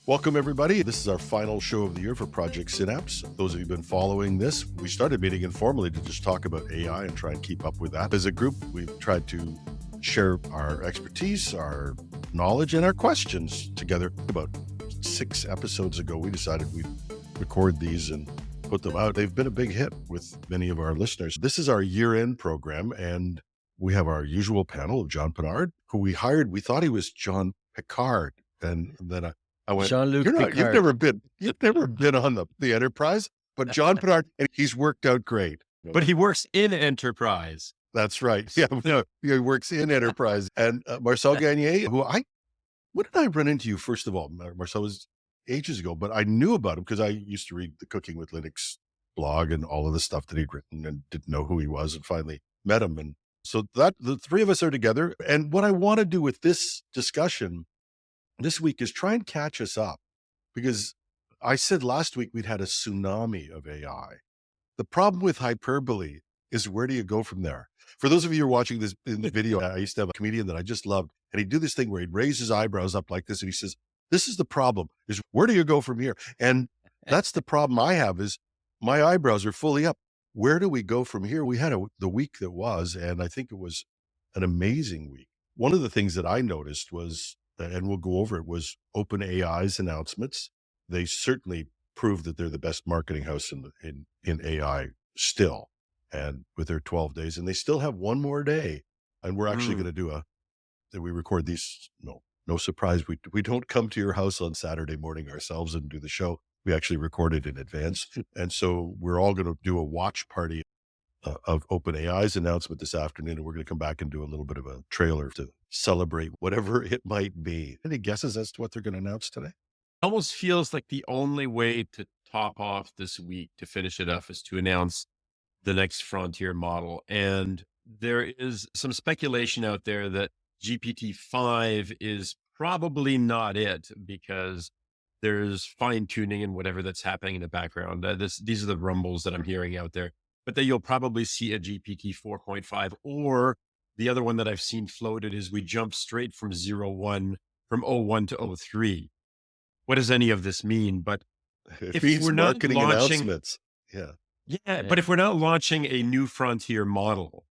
Welcome, everybody. This is our final show of the year for Project Synapse. Those of you who've been following this, we started meeting informally to just talk about AI and try and keep up with that. As a group, we've tried to share our expertise, our knowledge, and our questions together. About 6 episodes ago, we decided we'd record these and put them out. They've been a big hit with many of our listeners. This is our year-end program, and we have our usual panel of John Pinard, who we hired. We thought he was John Picard, and then I went, Jean-Luc Picard. you've never been on the Enterprise, but John Pinard, and he's worked out great. But he works in Enterprise. That's right. Yeah, no, he works in Enterprise. And Marcel Gagne, when did I run into you? First of all, Marcel was ages ago, but I knew about him because I used to read the Cooking with Linux blog and all of the stuff that he'd written and didn't know who he was, and finally met him. And so that the three of us are together. And what I want to do with this discussion this week is try and catch us up, because I said last week we'd had a tsunami of AI. The problem with hyperbole is, where do you go from there? For those of you who are watching this in the video, I used to have a comedian that I just loved, and he'd do this thing where he'd raise his eyebrows up like this, and he says, this is the problem, is where do you go from here? And that's the problem I have, is my eyebrows are fully up. Where do we go from here? We had the week that was, and I think it was an amazing week. One of the things that I noticed was, and we'll go over it, was OpenAI's announcements. They certainly prove that they're the best marketing house in AI still, and with their 12 days, and they still have one more day. And we're actually going to do we record these, no surprise. We don't come to your house on Saturday morning ourselves and do the show. We actually record it in advance. And so we're all going to do a watch party of OpenAI's announcement this afternoon. And we're going to come back and do a little bit of a trailer to celebrate whatever it might be. Any guesses as to what they're going to announce today? Almost feels like the only way to top off this week, to finish it up, is to announce the next frontier model. And there is some speculation out there that GPT-5 is probably not it, because there's fine tuning and whatever that's happening in the background. These are the rumbles that I'm hearing out there, but that you'll probably see a GPT 4.5, or the other one that I've seen floated is we jump straight from 01 to 03. What does any of this mean? But if we're not marketing announcements, but if we're not launching a new frontier model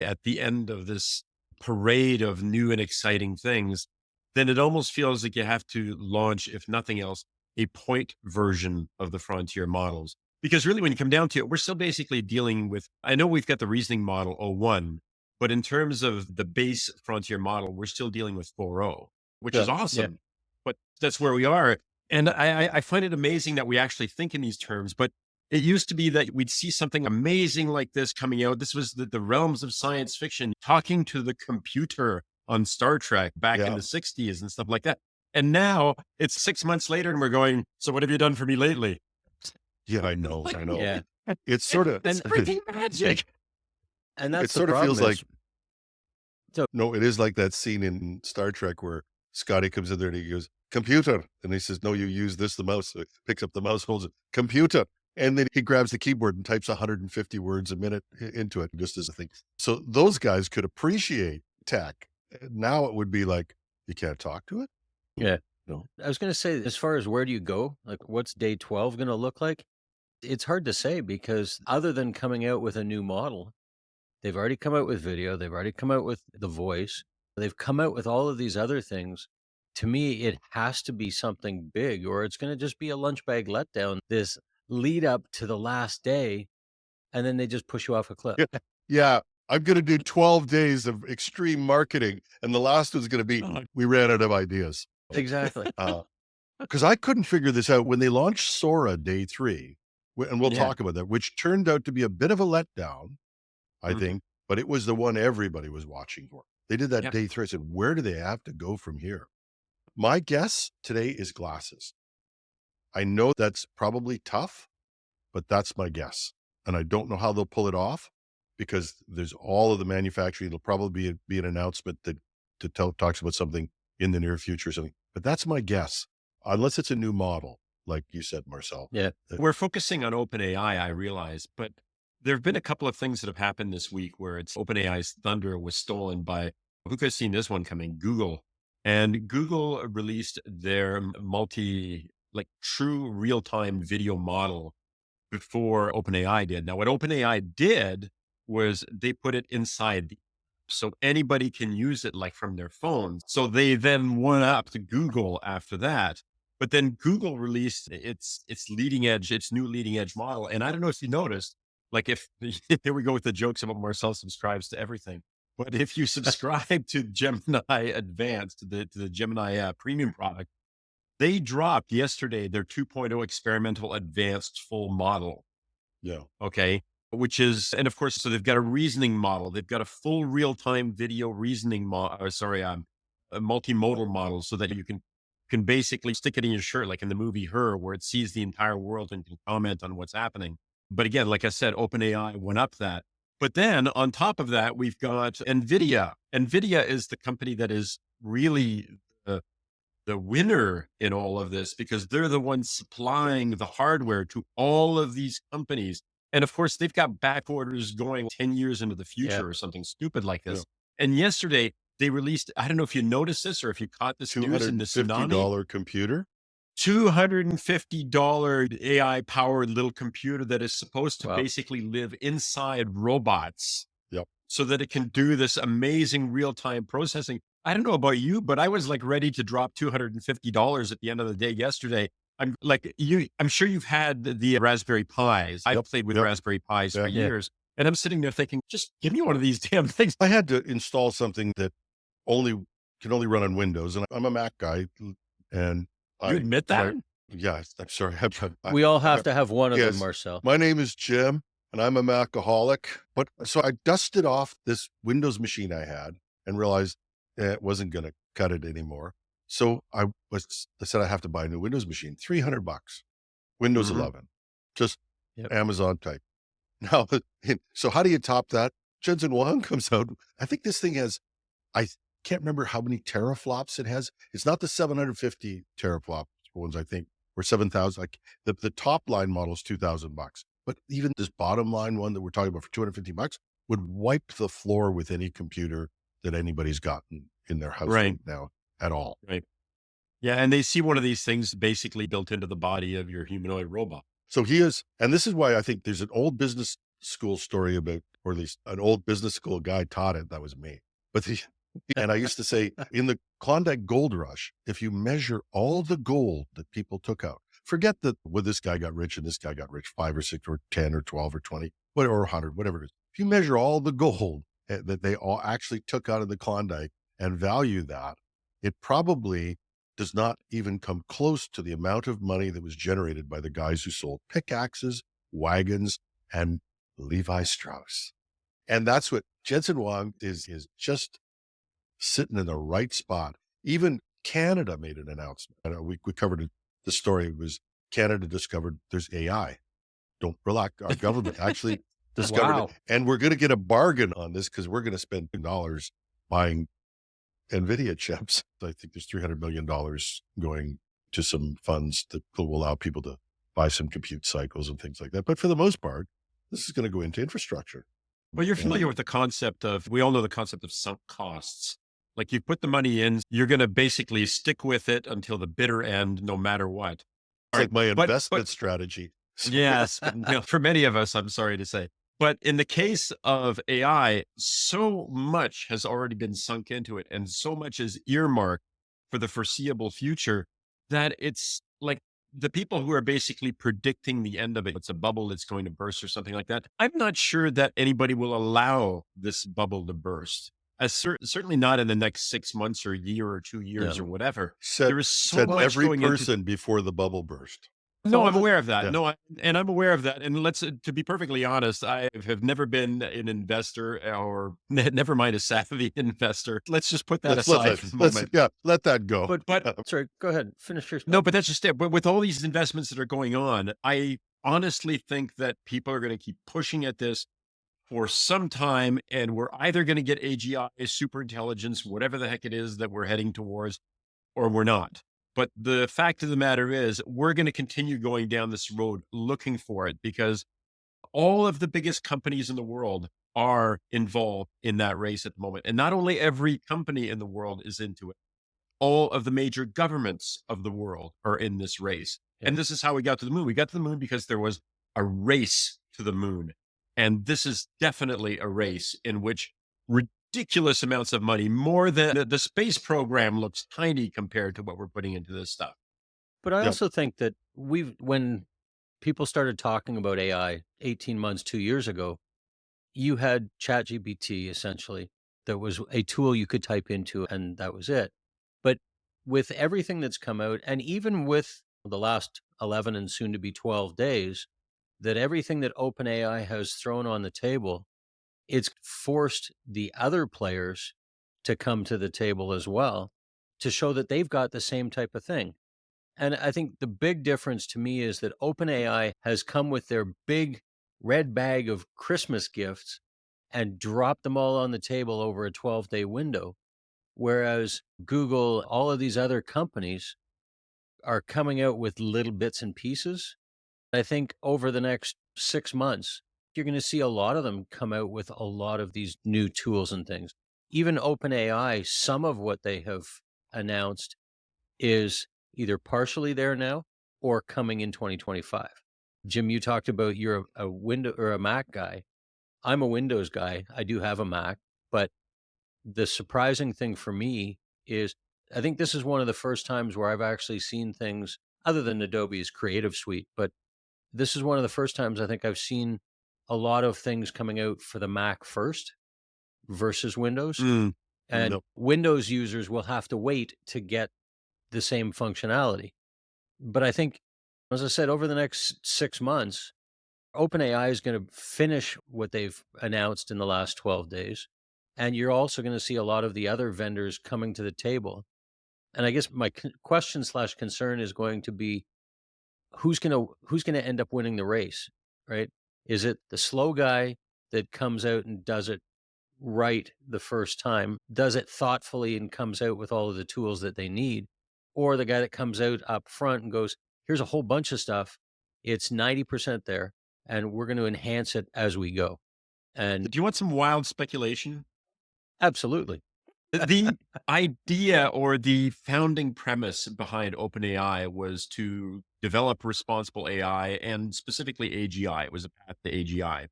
at the end of this parade of new and exciting things, then it almost feels like you have to launch, if nothing else, a point version of the frontier models. Because really, when you come down to it, we're still basically dealing with, I know we've got the reasoning model 01, but in terms of the base frontier model, we're still dealing with 4.0, which is awesome. But that's where we are. And I find it amazing that we actually think in these terms. But it used to be that we'd see something amazing like this coming out. This was the realms of science fiction, talking to the computer on Star Trek back in the 60s and stuff like that. And now it's 6 months later and we're going, so what have you done for me lately? Yeah, I know. Yeah. It's sort of, it's freaking magic. And that's it sort the of feels problem like, no, it is like that scene in Star Trek where Scotty comes in there and he goes, computer. And he says, no, you use this, the mouse. So he picks up the mouse, holds it, computer. And then he grabs the keyboard and types 150 words a minute into it, just as a thing. So those guys could appreciate tech. Now it would be like, you can't talk to it? Yeah. No. I was going to say, as far as where do you go, like what's day 12 going to look like? It's hard to say, because other than coming out with a new model, they've already come out with video. They've already come out with the voice. They've come out with all of these other things. To me, it has to be something big, or it's going to just be a lunch bag letdown, this lead up to the last day, and then they just push you off a cliff. Yeah. I'm going to do 12 days of extreme marketing. And the last one's going to be, we ran out of ideas. Exactly. Because I couldn't figure this out when they launched Sora day 3, and we'll talk about that, which turned out to be a bit of a letdown, I think, but it was the one everybody was watching for. They did that day 3. I said, where do they have to go from here? My guess today is glasses. I know that's probably tough, but that's my guess. And I don't know how they'll pull it off, because there's all of the manufacturing. It'll probably be an announcement that talks about something in the near future or something. But that's my guess, unless it's a new model, like you said, Marcel. Yeah. We're focusing on OpenAI, I realize, but there have been a couple of things that have happened this week where it's OpenAI's thunder was stolen by, who could have seen this one coming? Google. And Google released their like true real-time video model before OpenAI did. Now, what OpenAI did was they put it inside the so anybody can use it like from their phone. So they then went up to Google after that. But then Google released its new leading edge model. And I don't know if you noticed, like if here we go with the jokes about Marcel subscribes to everything. But if you subscribe to Gemini Advanced, to the Gemini premium product, they dropped yesterday their 2.0 experimental advanced full model. Yeah. Okay. Which is, and of course, so they've got a reasoning model. They've got a full real-time video reasoning a multimodal model so that you can basically stick it in your shirt, like in the movie Her, where it sees the entire world and can comment on what's happening. But again, like I said, OpenAI went up that. But then on top of that, we've got NVIDIA. NVIDIA is the company that is really the winner in all of this because they're the ones supplying the hardware to all of these companies. And of course, they've got back orders going 10 years into the future or something stupid like this. Yeah. And yesterday they released, I don't know if you noticed this or if you caught this news in the Tsunami. $250 computer. $250 AI powered little computer that is supposed to basically live inside robots. Yep. So that it can do this amazing real-time processing. I don't know about you, but I was like ready to drop $250 at the end of the day yesterday. I'm like I'm sure you've had the Raspberry Pis. I've played with Raspberry Pis for years. And I'm sitting there thinking, just give me one of these damn things. I had to install something that can only run on Windows. And I'm a Mac guy. And you admit that? Yeah, I'm sorry. We all have to have one of them, Marcel. My name is Jim and I'm a Macaholic. But so I dusted off this Windows machine I had and realized it wasn't going to cut it anymore. So I said I have to buy a new Windows machine, $300, Windows 11, just Amazon type. Now, so how do you top that? Jensen Huang comes out. I think this thing has, I can't remember how many teraflops it has. It's not the 750 teraflop ones, I think, or 7,000. Like the top line model is $2,000. But even this bottom line one that we're talking about for $250 would wipe the floor with any computer that anybody's gotten in their house right now at all. Right. Yeah. And they see one of these things basically built into the body of your humanoid robot. So he is, and this is why I think there's an old business school story about, or at least an old business school guy taught it. That was me. But and I used to say in the Klondike Gold Rush, if you measure all the gold that people took out, forget that this guy got rich and this guy got rich, 5 or 6 or 10 or 12 or 20, whatever, or 100, whatever it is. If you measure all the gold that they all actually took out of the Klondike and value that, it probably does not even come close to the amount of money that was generated by the guys who sold pickaxes, wagons, and Levi Strauss. And that's what Jensen Huang is just sitting in the right spot. Even Canada made an announcement. We covered it. The story was Canada discovered there's AI. Don't relax. Our government actually discovered it. And we're going to get a bargain on this because we're going to spend $2 buying NVIDIA chips. I think there's $300 million going to some funds that will allow people to buy some compute cycles and things like that. But for the most part, this is going to go into infrastructure. Well, you're familiar with the concept we all know the concept of sunk costs. Like you put the money in, you're going to basically stick with it until the bitter end, no matter what. It's like my investment strategy. Yes. For many of us, I'm sorry to say. But in the case of AI, so much has already been sunk into it and so much is earmarked for the foreseeable future that it's like the people who are basically predicting the end of it, it's a bubble that's going to burst or something like that. I'm not sure that anybody will allow this bubble to burst. Certainly not in the next 6 months or a year or 2 years or whatever. There is so much every person before the bubble burst. No, I'm aware of that. Yeah. No, I'm aware of that. And to be perfectly honest, I have never been an investor or never mind a savvy investor. Let's just put that aside for the moment. Let that go. But sorry, go ahead. Finish your stuff. No, but that's just it. But with all these investments that are going on, I honestly think that people are going to keep pushing at this for some time. And we're either going to get AGI, super intelligence, whatever the heck it is that we're heading towards, or we're not. But the fact of the matter is we're going to continue going down this road looking for it because all of the biggest companies in the world are involved in that race at the moment. And not only every company in the world is into it, all of the major governments of the world are in this race. Yeah. And this is how we got to the moon. We got to the moon because there was a race to the moon. And this is definitely a race in which ridiculous amounts of money, more than the space program, looks tiny compared to what we're putting into this stuff. But I Yep. also think that when people started talking about AI 18 months, 2 years ago, you had ChatGPT essentially. That was a tool you could type into, and that was it. But with everything that's come out, and even with the last 11 and soon to be 12 days, that everything that OpenAI has thrown on the table, it's forced the other players to come to the table as well to show that they've got the same type of thing. And I think the big difference to me is that OpenAI has come with their big red bag of Christmas gifts and dropped them all on the table over a 12-day window. Whereas Google, all of these other companies are coming out with little bits and pieces. I think over the next 6 months, you're going to see a lot of them come out with a lot of these new tools and things. Even OpenAI, some of what they have announced is either partially there now or coming in 2025. Jim, you talked about you're a window or a Mac guy. I'm a Windows guy. I do have a Mac, but the surprising thing for me is I think this is one of the first times where I've actually seen things other than Adobe's Creative Suite, but this is one of the first times I think I've seen a lot of things coming out for the Mac first versus Windows. Mm. And Nope. Windows users will have to wait to get the same functionality. But I think, as I said, over the next 6 months, OpenAI is going to finish what they've announced in the last 12 days. And you're also going to see a lot of the other vendors coming to the table. And I guess my question slash concern is going to be who's going to end up winning the race, right? Is it the slow guy that comes out and does it right the first time, does it thoughtfully and comes out with all of the tools that they need, or the guy that comes out up front and goes, here's a whole bunch of stuff, it's 90% there, and we're going to enhance it as we go. And Do you want some wild speculation? absolutely. The idea or the founding premise behind OpenAI was to develop responsible AI and specifically AGI. It was a path to AGI.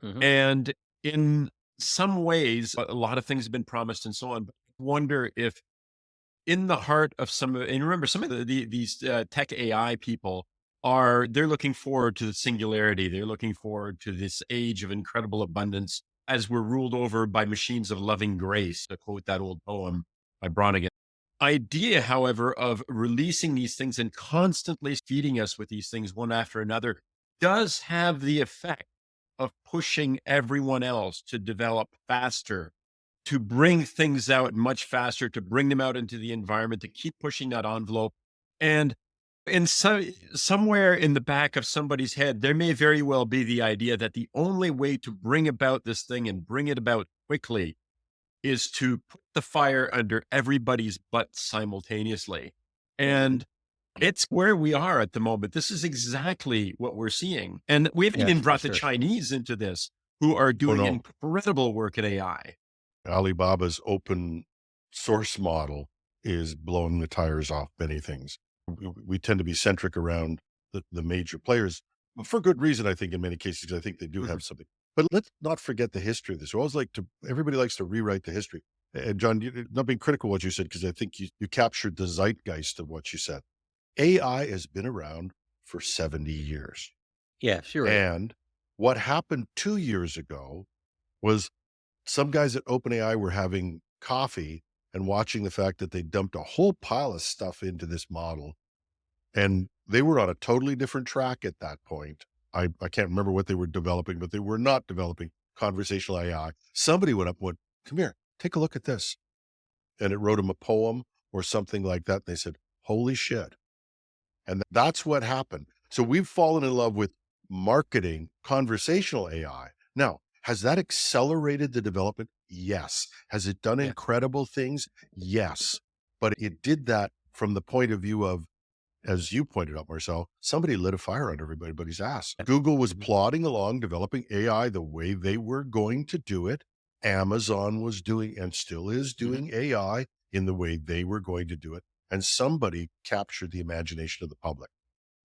Mhm. And in some ways, a lot of things have been promised and so on. But I wonder if in the heart of some of, and remember, some of these tech AI people they're looking forward to the singularity. They're looking forward to this age of incredible abundance as we're ruled over by machines of loving grace, to quote that old poem by Bronigan. Idea, however, of releasing these things and constantly feeding us with these things one after another does have the effect of pushing everyone else to develop faster, to bring things out much faster, to bring them out into the environment, to keep pushing that envelope. And somewhere in the back of somebody's head, there may very well be the idea that the only way to bring about this thing and bring it about quickly is to put the fire under everybody's butt simultaneously. And it's where we are at the moment. This is exactly what we're seeing. And we haven't Yeah, even for brought the sure. Chinese into this, who are doing no. incredible work in AI. Alibaba's open source model is blowing the tires off many things. We tend to be centric around the major players for good reason, I think, in many cases. I think they do have something. But let's not forget the history of this. Everybody likes to rewrite the history. And John, not being critical of what you said, because I think you captured the zeitgeist of what you said. AI has been around for 70 years. Yes, you're right. And what happened 2 years ago was some guys at OpenAI were having coffee and watching the fact that they dumped a whole pile of stuff into this model. And they were on a totally different track at that point. I can't remember what they were developing, but they were not developing conversational AI. Somebody went up and went, come here, take a look at this. And it wrote them a poem or something like that. They said, holy shit. And that's what happened. So we've fallen in love with marketing conversational AI. Now, has that accelerated the development? Yes. Has it done incredible things? Yes. But it did that from the point of view of, as you pointed out, Marcel, somebody lit a fire under everybody's ass. Google was plodding along, developing AI the way they were going to do it. Amazon was doing and still is doing AI in the way they were going to do it. And somebody captured the imagination of the public.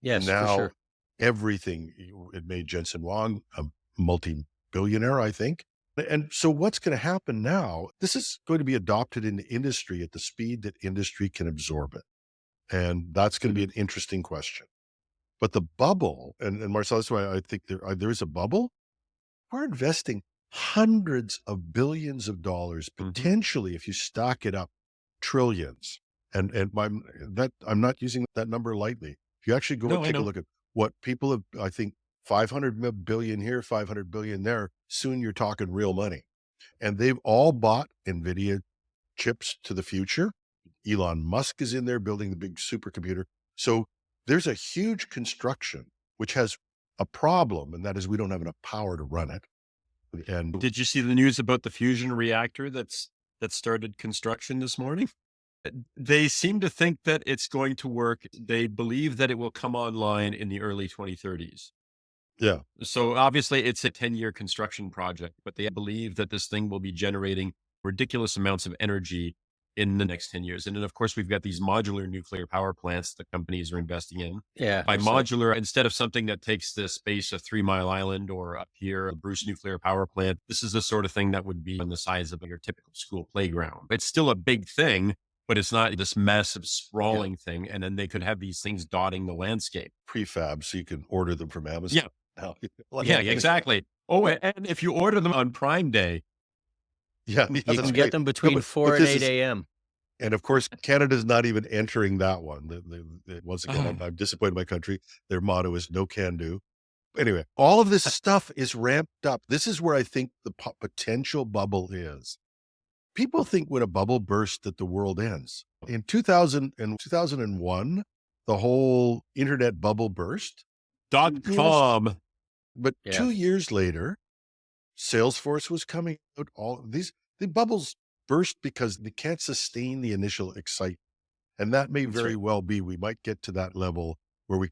Yes, for Now sure. everything, it made Jensen Huang a multi-billionaire, I think. And so what's going to happen now, this is going to be adopted in industry at the speed that industry can absorb it. And that's going to be an interesting question. But the bubble, and Marcel, that's why I think there is a bubble. We're investing hundreds of billions of dollars, potentially, if you stock it up, trillions. And I'm not using that number lightly. If you actually go and take a look at what people have, I think 500 billion here, 500 billion there, soon you're talking real money. And they've all bought NVIDIA chips to the future. Elon Musk is in there building the big supercomputer. So there's a huge construction, which has a problem, and that is we don't have enough power to run it. And did you see the news about the fusion reactor that started construction this morning? They seem to think that it's going to work. They believe that it will come online in the early 2030s. Yeah. So obviously it's a 10-year construction project, but they believe that this thing will be generating ridiculous amounts of energy in the next 10 years. And then, of course, we've got these modular nuclear power plants that companies are investing in. Yeah. By modular, instead of something that takes the space of 3 Mile Island or up here, a Bruce nuclear power plant, this is the sort of thing that would be on the size of your typical school playground. It's still a big thing, but it's not this massive sprawling thing. And then they could have these things dotting the landscape. Prefab, so you can order them from Amazon. Yeah, exactly. Oh, and if you order them on Prime Day, you can get them between 4 and 8 a.m. And of course, Canada's not even entering that one. Once again, I'm disappointed in my country. Their motto is no can do. Anyway, all of this stuff is ramped up. This is where I think the potential bubble is. People think when a bubble bursts that the world ends. In 2000 and 2001, the whole internet bubble burst. .com. But 2 years later, Salesforce was coming out. The bubbles burst because they can't sustain the initial excitement. And that may very well be, we might get to that level where we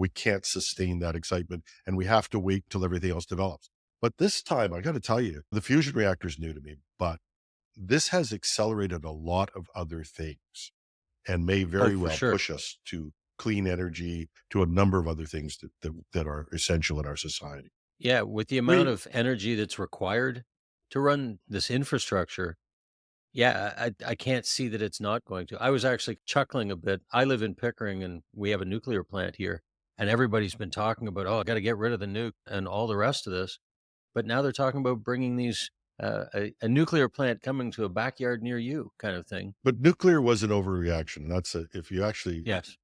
can't sustain that excitement and we have to wait till everything else develops. But this time, I got to tell you, the fusion reactor is new to me, but this has accelerated a lot of other things and may very well push us to clean energy, to a number of other things that are essential in our society. Yeah, with the amount of energy that's required to run this infrastructure, I can't see that it's not going to. I was actually chuckling a bit. I live in Pickering and we have a nuclear plant here, and everybody's been talking about, I got to get rid of the nuke and all the rest of this. But now they're talking about bringing these, a nuclear plant coming to a backyard near you kind of thing. But nuclear was an overreaction. If you actually, yes.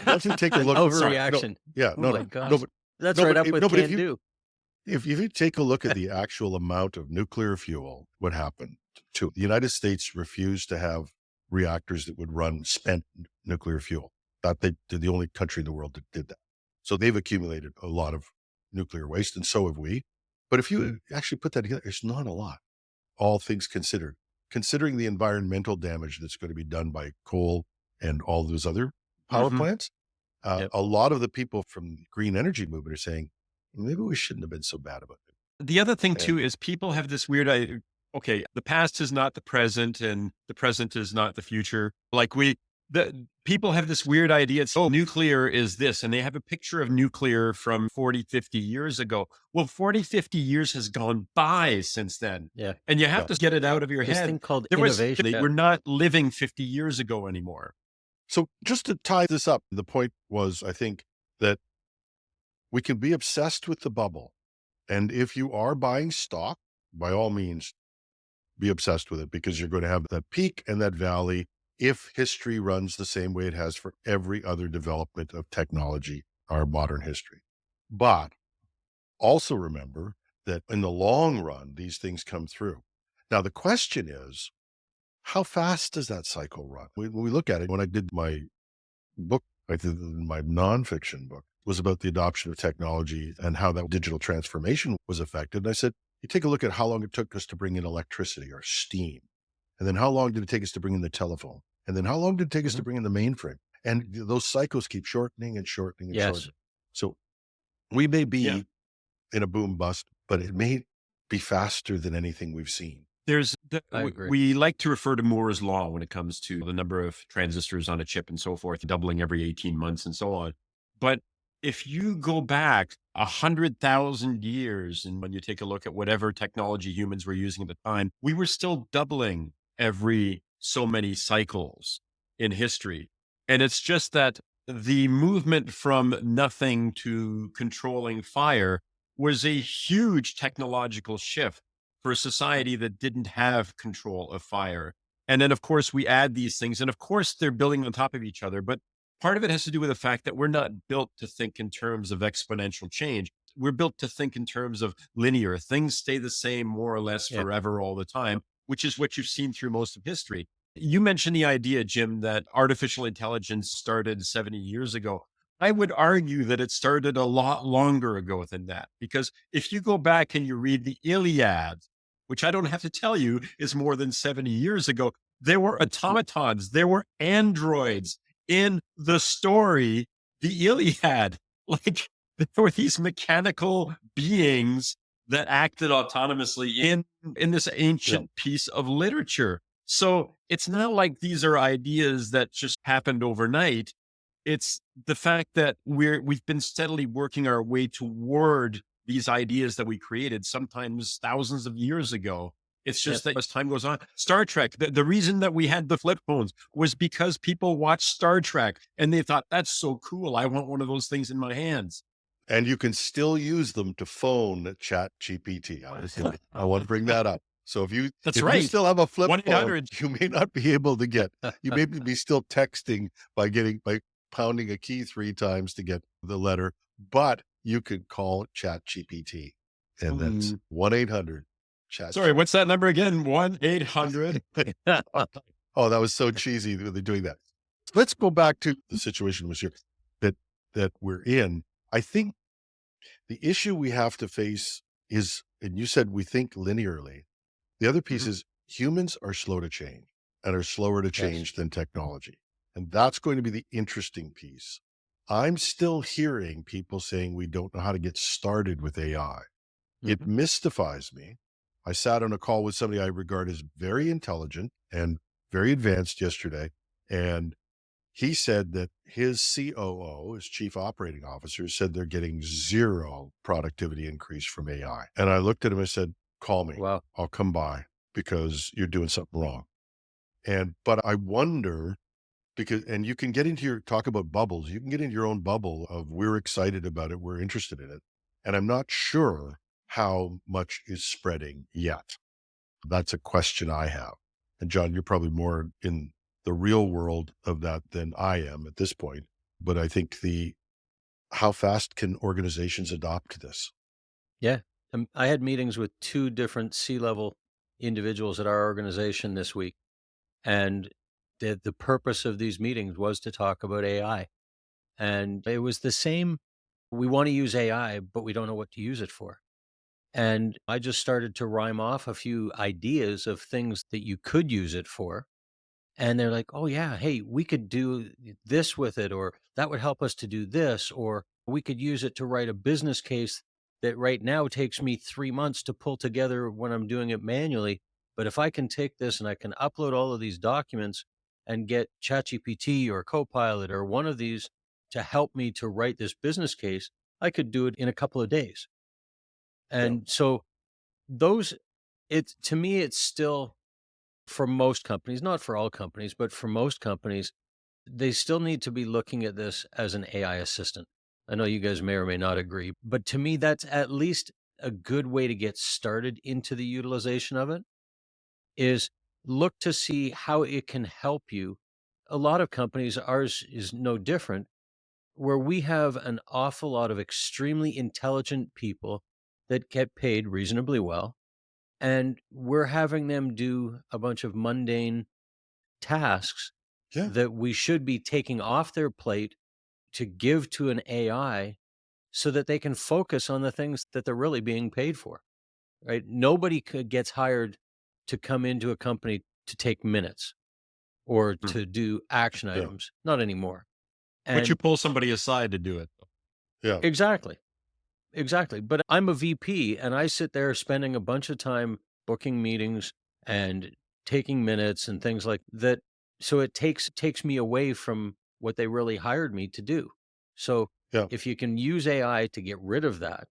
Once you take a look, overreaction. That's right up with can do. If you take a look at the actual amount of nuclear fuel, what happened to the United States refused to have reactors that would run spent nuclear fuel. They're the only country in the world that did that. So they've accumulated a lot of nuclear waste, and so have we. But if you actually put that together, it's not a lot, all things considered. Considering the environmental damage that's going to be done by coal and all those other power plants, a lot of the people from the green energy movement are saying, maybe we shouldn't have been so bad about it. The other thing too is people have this weird idea. Okay, the past is not the present and the present is not the future. People have this weird idea. It's, nuclear is this. And they have a picture of nuclear from 40, 50 years ago. Well, 40, 50 years has gone by since then. Yeah. And you have to get it out of your head. This thing called innovation. We're not living 50 years ago anymore. So just to tie this up, the point was, I think, that we can be obsessed with the bubble. And if you are buying stock, by all means, be obsessed with it, because you're going to have that peak and that valley if history runs the same way it has for every other development of technology, our modern history. But also remember that in the long run, these things come through. Now, the question is, how fast does that cycle run? When we look at it, when I did my book, my nonfiction book was about the adoption of technology and how that digital transformation was affected. And I said, you take a look at how long it took us to bring in electricity or steam. And then how long did it take us to bring in the telephone? And then how long did it take us to bring in the mainframe? And those cycles keep shortening and shortening and shortening. So we may be in a boom bust, but it may be faster than anything we've seen. I agree. we like to refer to Moore's law when it comes to the number of transistors on a chip and so forth, doubling every 18 months and so on. But if you go back 100,000 years, and when you take a look at whatever technology humans were using at the time, we were still doubling every so many cycles in history. And it's just that the movement from nothing to controlling fire was a huge technological shift for a society that didn't have control of fire. And then, of course, we add these things, and of course, they're building on top of each other. But part of it has to do with the fact that we're not built to think in terms of exponential change. We're built to think in terms of linear. Things stay the same more or less Yeah. forever all the time, which is what you've seen through most of history. You mentioned the idea, Jim, that artificial intelligence started 70 years ago. I would argue that it started a lot longer ago than that, because if you go back and you read the Iliad, which I don't have to tell you is more than 70 years ago, there were automatons, there were androids in the story, the Iliad. Like, there were these mechanical beings that acted autonomously in this ancient piece of literature. So it's not like these are ideas that just happened overnight. It's the fact that we've been steadily working our way toward these ideas that we created sometimes thousands of years ago. It's just that as time goes on, Star Trek, the reason that we had the flip phones was because people watched Star Trek and they thought, that's so cool. I want one of those things in my hands. And you can still use them to phone Chat GPT. I want to bring that up. So if you still have a flip phone, you may not be able to get, you may be still texting by pounding a key 3 times to get the letter, but you could call Chat GPT, and that's 1-800 Chat. Sorry, what's that number again? 1-800. Oh, that was so cheesy that they're doing that. Let's go back to the situation that we're in. I think the issue we have to face is, and you said we think linearly. The other piece is humans are slow to change and are slower to change than technology. And that's going to be the interesting piece. I'm still hearing people saying we don't know how to get started with AI. It mystifies me. I sat on a call with somebody I regard as very intelligent and very advanced yesterday, and he said that his COO, his chief operating officer, said they're getting 0 productivity increase from AI. And I looked at him and said, call me. Wow. I'll come by because you're doing something wrong. But I wonder, and you can get into talk about bubbles. You can get into your own bubble of we're excited about it. We're interested in it. And I'm not sure how much is spreading yet. That's a question I have. And John, you're probably more in the real world of that than I am at this point. But I think how fast can organizations adopt this? Yeah. I had meetings with 2 different C-level individuals at our organization this week. And the purpose of these meetings was to talk about AI. And it was the same. We want to use AI, but we don't know what to use it for. And I just started to rhyme off a few ideas of things that you could use it for. And they're like, oh, yeah, hey, we could do this with it, or that would help us to do this, or we could use it to write a business case that right now takes me 3 months to pull together when I'm doing it manually. But if I can take this and I can upload all of these documents and get ChatGPT or Copilot or one of these to help me to write this business case, I could do it in a couple of days. And so to me, it's still, for most companies, not for all companies, but for most companies, they still need to be looking at this as an AI assistant. I know you guys may or may not agree, but to me, that's at least a good way to get started into the utilization of it, is look to see how it can help you. A lot of companies, ours is no different, where we have an awful lot of extremely intelligent people that get paid reasonably well. And we're having them do a bunch of mundane tasks that we should be taking off their plate to give to an AI so that they can focus on the things that they're really being paid for, right? Nobody gets hired to come into a company to take minutes or to do action items. Not anymore. But you pull somebody aside to do it. Yeah. Exactly. But I'm a VP and I sit there spending a bunch of time booking meetings and taking minutes and things like that. So it takes me away from what they really hired me to do. So Yeah. if you can use AI to get rid of that,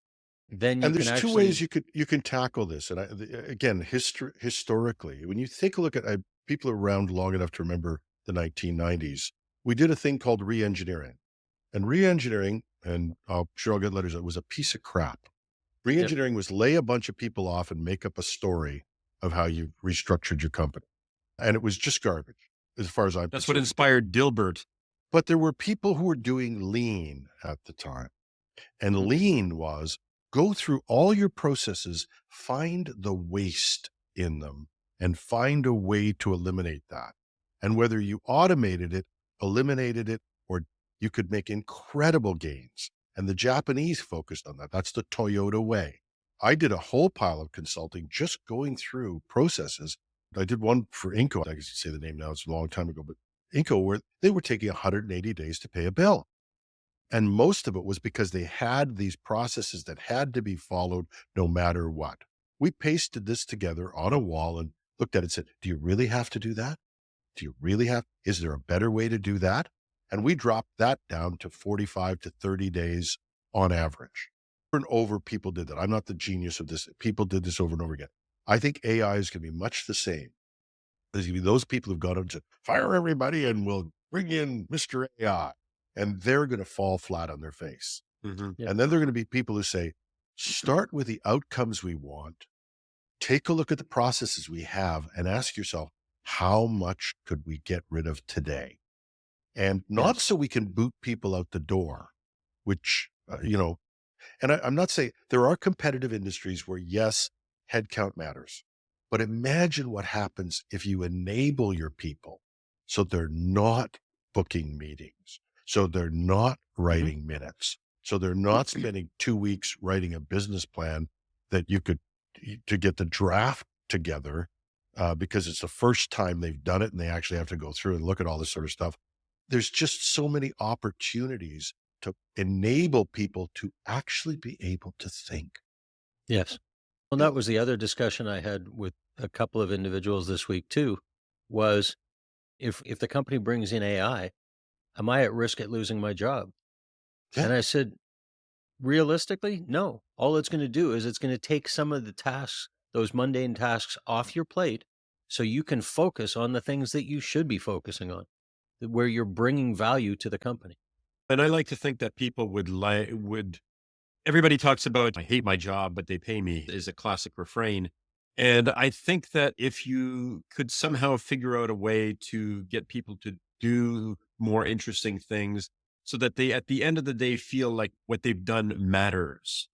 then you And can there's two ways actually, you can tackle this. And again, historically, when you take a look at people are around long enough to remember the 1990s, we did a thing called re-engineering. And re-engineering, and I'm sure I'll get letters, it was a piece of crap. yep, Re-engineering was lay a bunch of people off and make up a story of how you restructured your company. And it was just garbage, as far as I'm That's what concerned. inspired Dilbert. But there were people who were doing lean at the time. And mhm, lean was go through all your processes, find the waste in them, and find a way to eliminate that. And whether you automated it, eliminated it, or you could make incredible gains. And the Japanese focused on that. That's the Toyota way. I did a whole pile of consulting just going through processes. I did one for Inco. I guess you say the name now, it's a long time ago, but Inco, where they were taking 180 days to pay a bill. And most of it was because they had these processes that had to be followed no matter what. We pasted this together on a wall and looked at it and said, do you really have to do that? Do you really have? Is there a better way to do that? And we dropped that down to 45 to 30 days on average. Over and over, people did that. I'm not the genius of this. People did this over and over again. I think AI is going to be much the same. There's going to be those people who've got to fire everybody and we'll bring in Mr. AI. And they're going to fall flat on their face. Mhm. yep, And then there are going to be people who say, start with the outcomes we want, take a look at the processes we have, and ask yourself, how much could we get rid of today? And not yes, so we can boot people out the door, which, and I'm not saying there are competitive industries where, yes, headcount matters. But imagine what happens if you enable your people so they're not booking meetings, so they're not Mhm. writing minutes, so they're not spending 2 weeks writing a business plan that you could to get the draft together because it's the first time they've done it and they actually have to go through and look at all this sort of stuff. There's just so many opportunities to enable people to actually be able to think. yes. Well, Yeah. that was the other discussion I had with a couple of individuals this week too, was if the company brings in AI, am I at risk at losing my job? Yeah. And I said, realistically, no. All it's going to do is it's going to take some of the tasks, those mundane tasks off your plate so you can focus on the things that you should be focusing on, where you're bringing value to the company. And I like to think that people would everybody talks about I hate my job, but they pay me is a classic refrain. And I think that if you could somehow figure out a way to get people to do more interesting things so that they at the end of the day feel like what they've done matters.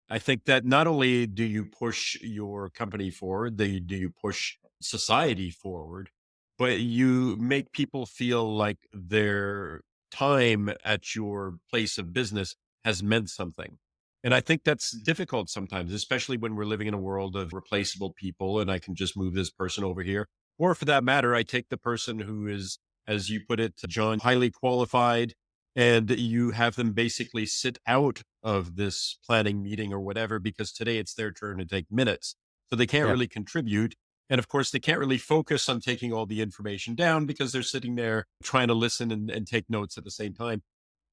I think that not only do you push your company forward, do you push society forward, but you make people feel like their time at your place of business has meant something. And I think that's difficult sometimes, especially when we're living in a world of replaceable people and I can just move this person over here. Or for that matter, I take the person who is, as you put it, John, highly qualified, and you have them basically sit out of this planning meeting or whatever because today it's their turn to take minutes. So they can't Yeah. really contribute. And of course, they can't really focus on taking all the information down because they're sitting there trying to listen and take notes at the same time.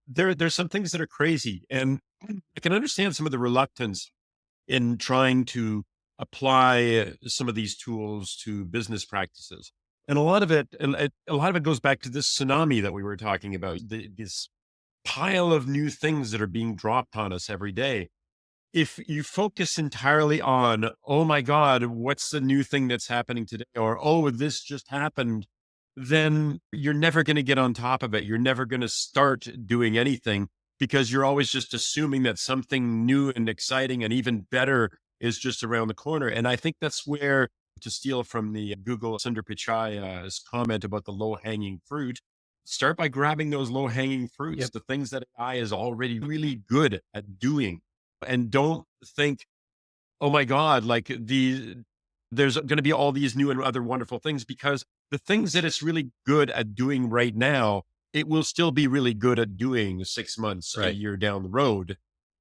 There's some things that are crazy. And I can understand some of the reluctance in trying to apply some of these tools to business practices. And a lot of it goes back to this tsunami that we were talking about, this pile of new things that are being dropped on us every day. If you focus entirely on, oh my God, what's the new thing that's happening today? Or, oh, this just happened, then you're never going to get on top of it. You're never going to start doing anything because you're always just assuming that something new and exciting and even better is just around the corner. And I think that's where, to steal from the Google Sundar Pichai's comment about the low hanging fruit, start by grabbing those low hanging fruits, Yep. the things that AI is already really good at doing. And don't think, oh my God, there's going to be all these new and other wonderful things because the things that it's really good at doing right now, it will still be really good at doing 6 months, a Right. year down the road.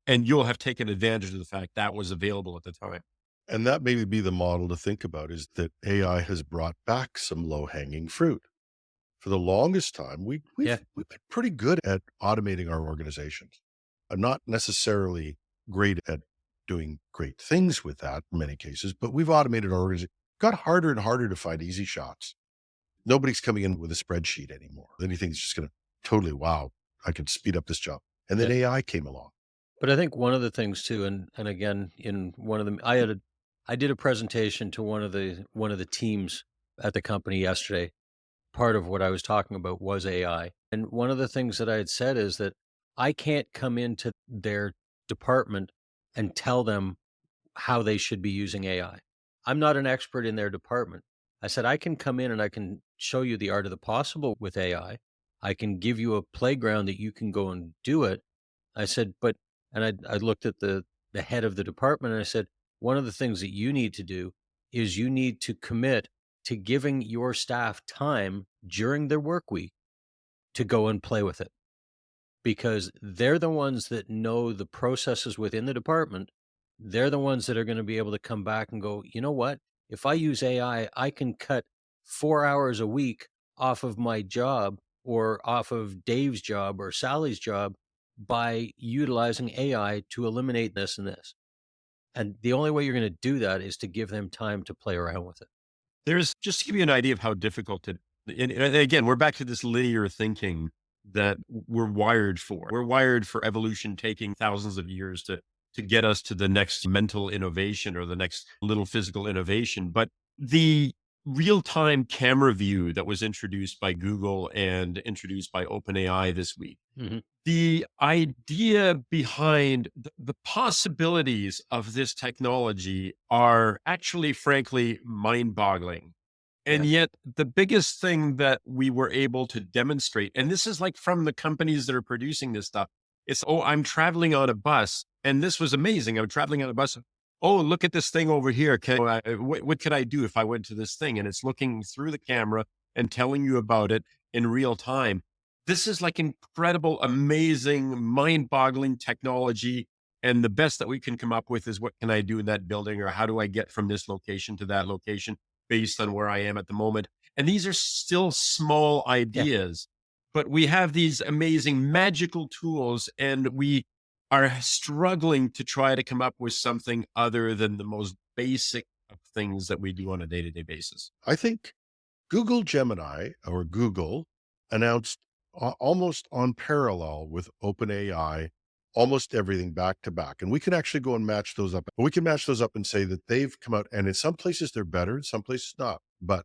And you'll have taken advantage of the fact that was available at the time. And that may be the model to think about, is that AI has brought back some low-hanging fruit. For the longest time, Yeah. we've been pretty good at automating our organizations. Not necessarily great at doing great things with that in many cases, but we've automated our organization. Got harder and harder to find easy shots. Nobody's coming in with a spreadsheet anymore. Anything's just going to totally, wow, I can speed up this job. And then AI came along. But I think one of the things too, and again, in one of the, I did a presentation to one of the teams at the company yesterday. Part of what I was talking about was AI. And one of the things that I had said is that I can't come into their department and tell them how they should be using AI. I'm not an expert in their department. I said, I can come in and I can show you the art of the possible with AI. I can give you a playground that you can go and do it. I said, but, and I looked at the head of the department and I said, one of the things that you need to do is you need to commit to giving your staff time during their work week to go and play with it, because they're the ones that know the processes within the department. They're the ones that are going to be able to come back and go, you know what? If I use AI, I can cut 4 hours a week off of my job or off of Dave's job or Sally's job by utilizing AI to eliminate this and this. And the only way you're going to do that is to give them time to play around with it. There's just to give you an idea of how difficult it, and again, we're back to this linear thinking that we're wired for. We're wired for evolution taking thousands of years to get us to the next mental innovation or the next little physical innovation. But the real-time camera view that was introduced by Google and introduced by OpenAI this week, Mhm. the idea behind the possibilities of this technology are actually, frankly, mind-boggling. And Yeah. yet the biggest thing that we were able to demonstrate, and this is like from the companies that are producing this stuff, it's, oh, I'm traveling on a bus and this was amazing. I'm traveling on a bus. Oh, look at this thing over here. What could I do if I went to this thing? And it's looking through the camera and telling you about it in real time. This is like incredible, amazing, mind-boggling technology. And the best that we can come up with is, what can I do in that building? Or how do I get from this location to that location based on where I am at the moment? And these are still small ideas, but we have these amazing magical tools, and we are struggling to try to come up with something other than the most basic of things that we do on a day-to-day basis. I think Google Gemini, or Google, announced almost on parallel with OpenAI, almost everything back to back. And we can actually go and match those up. We can match those up and say that they've come out, and in some places they're better, in some places not. But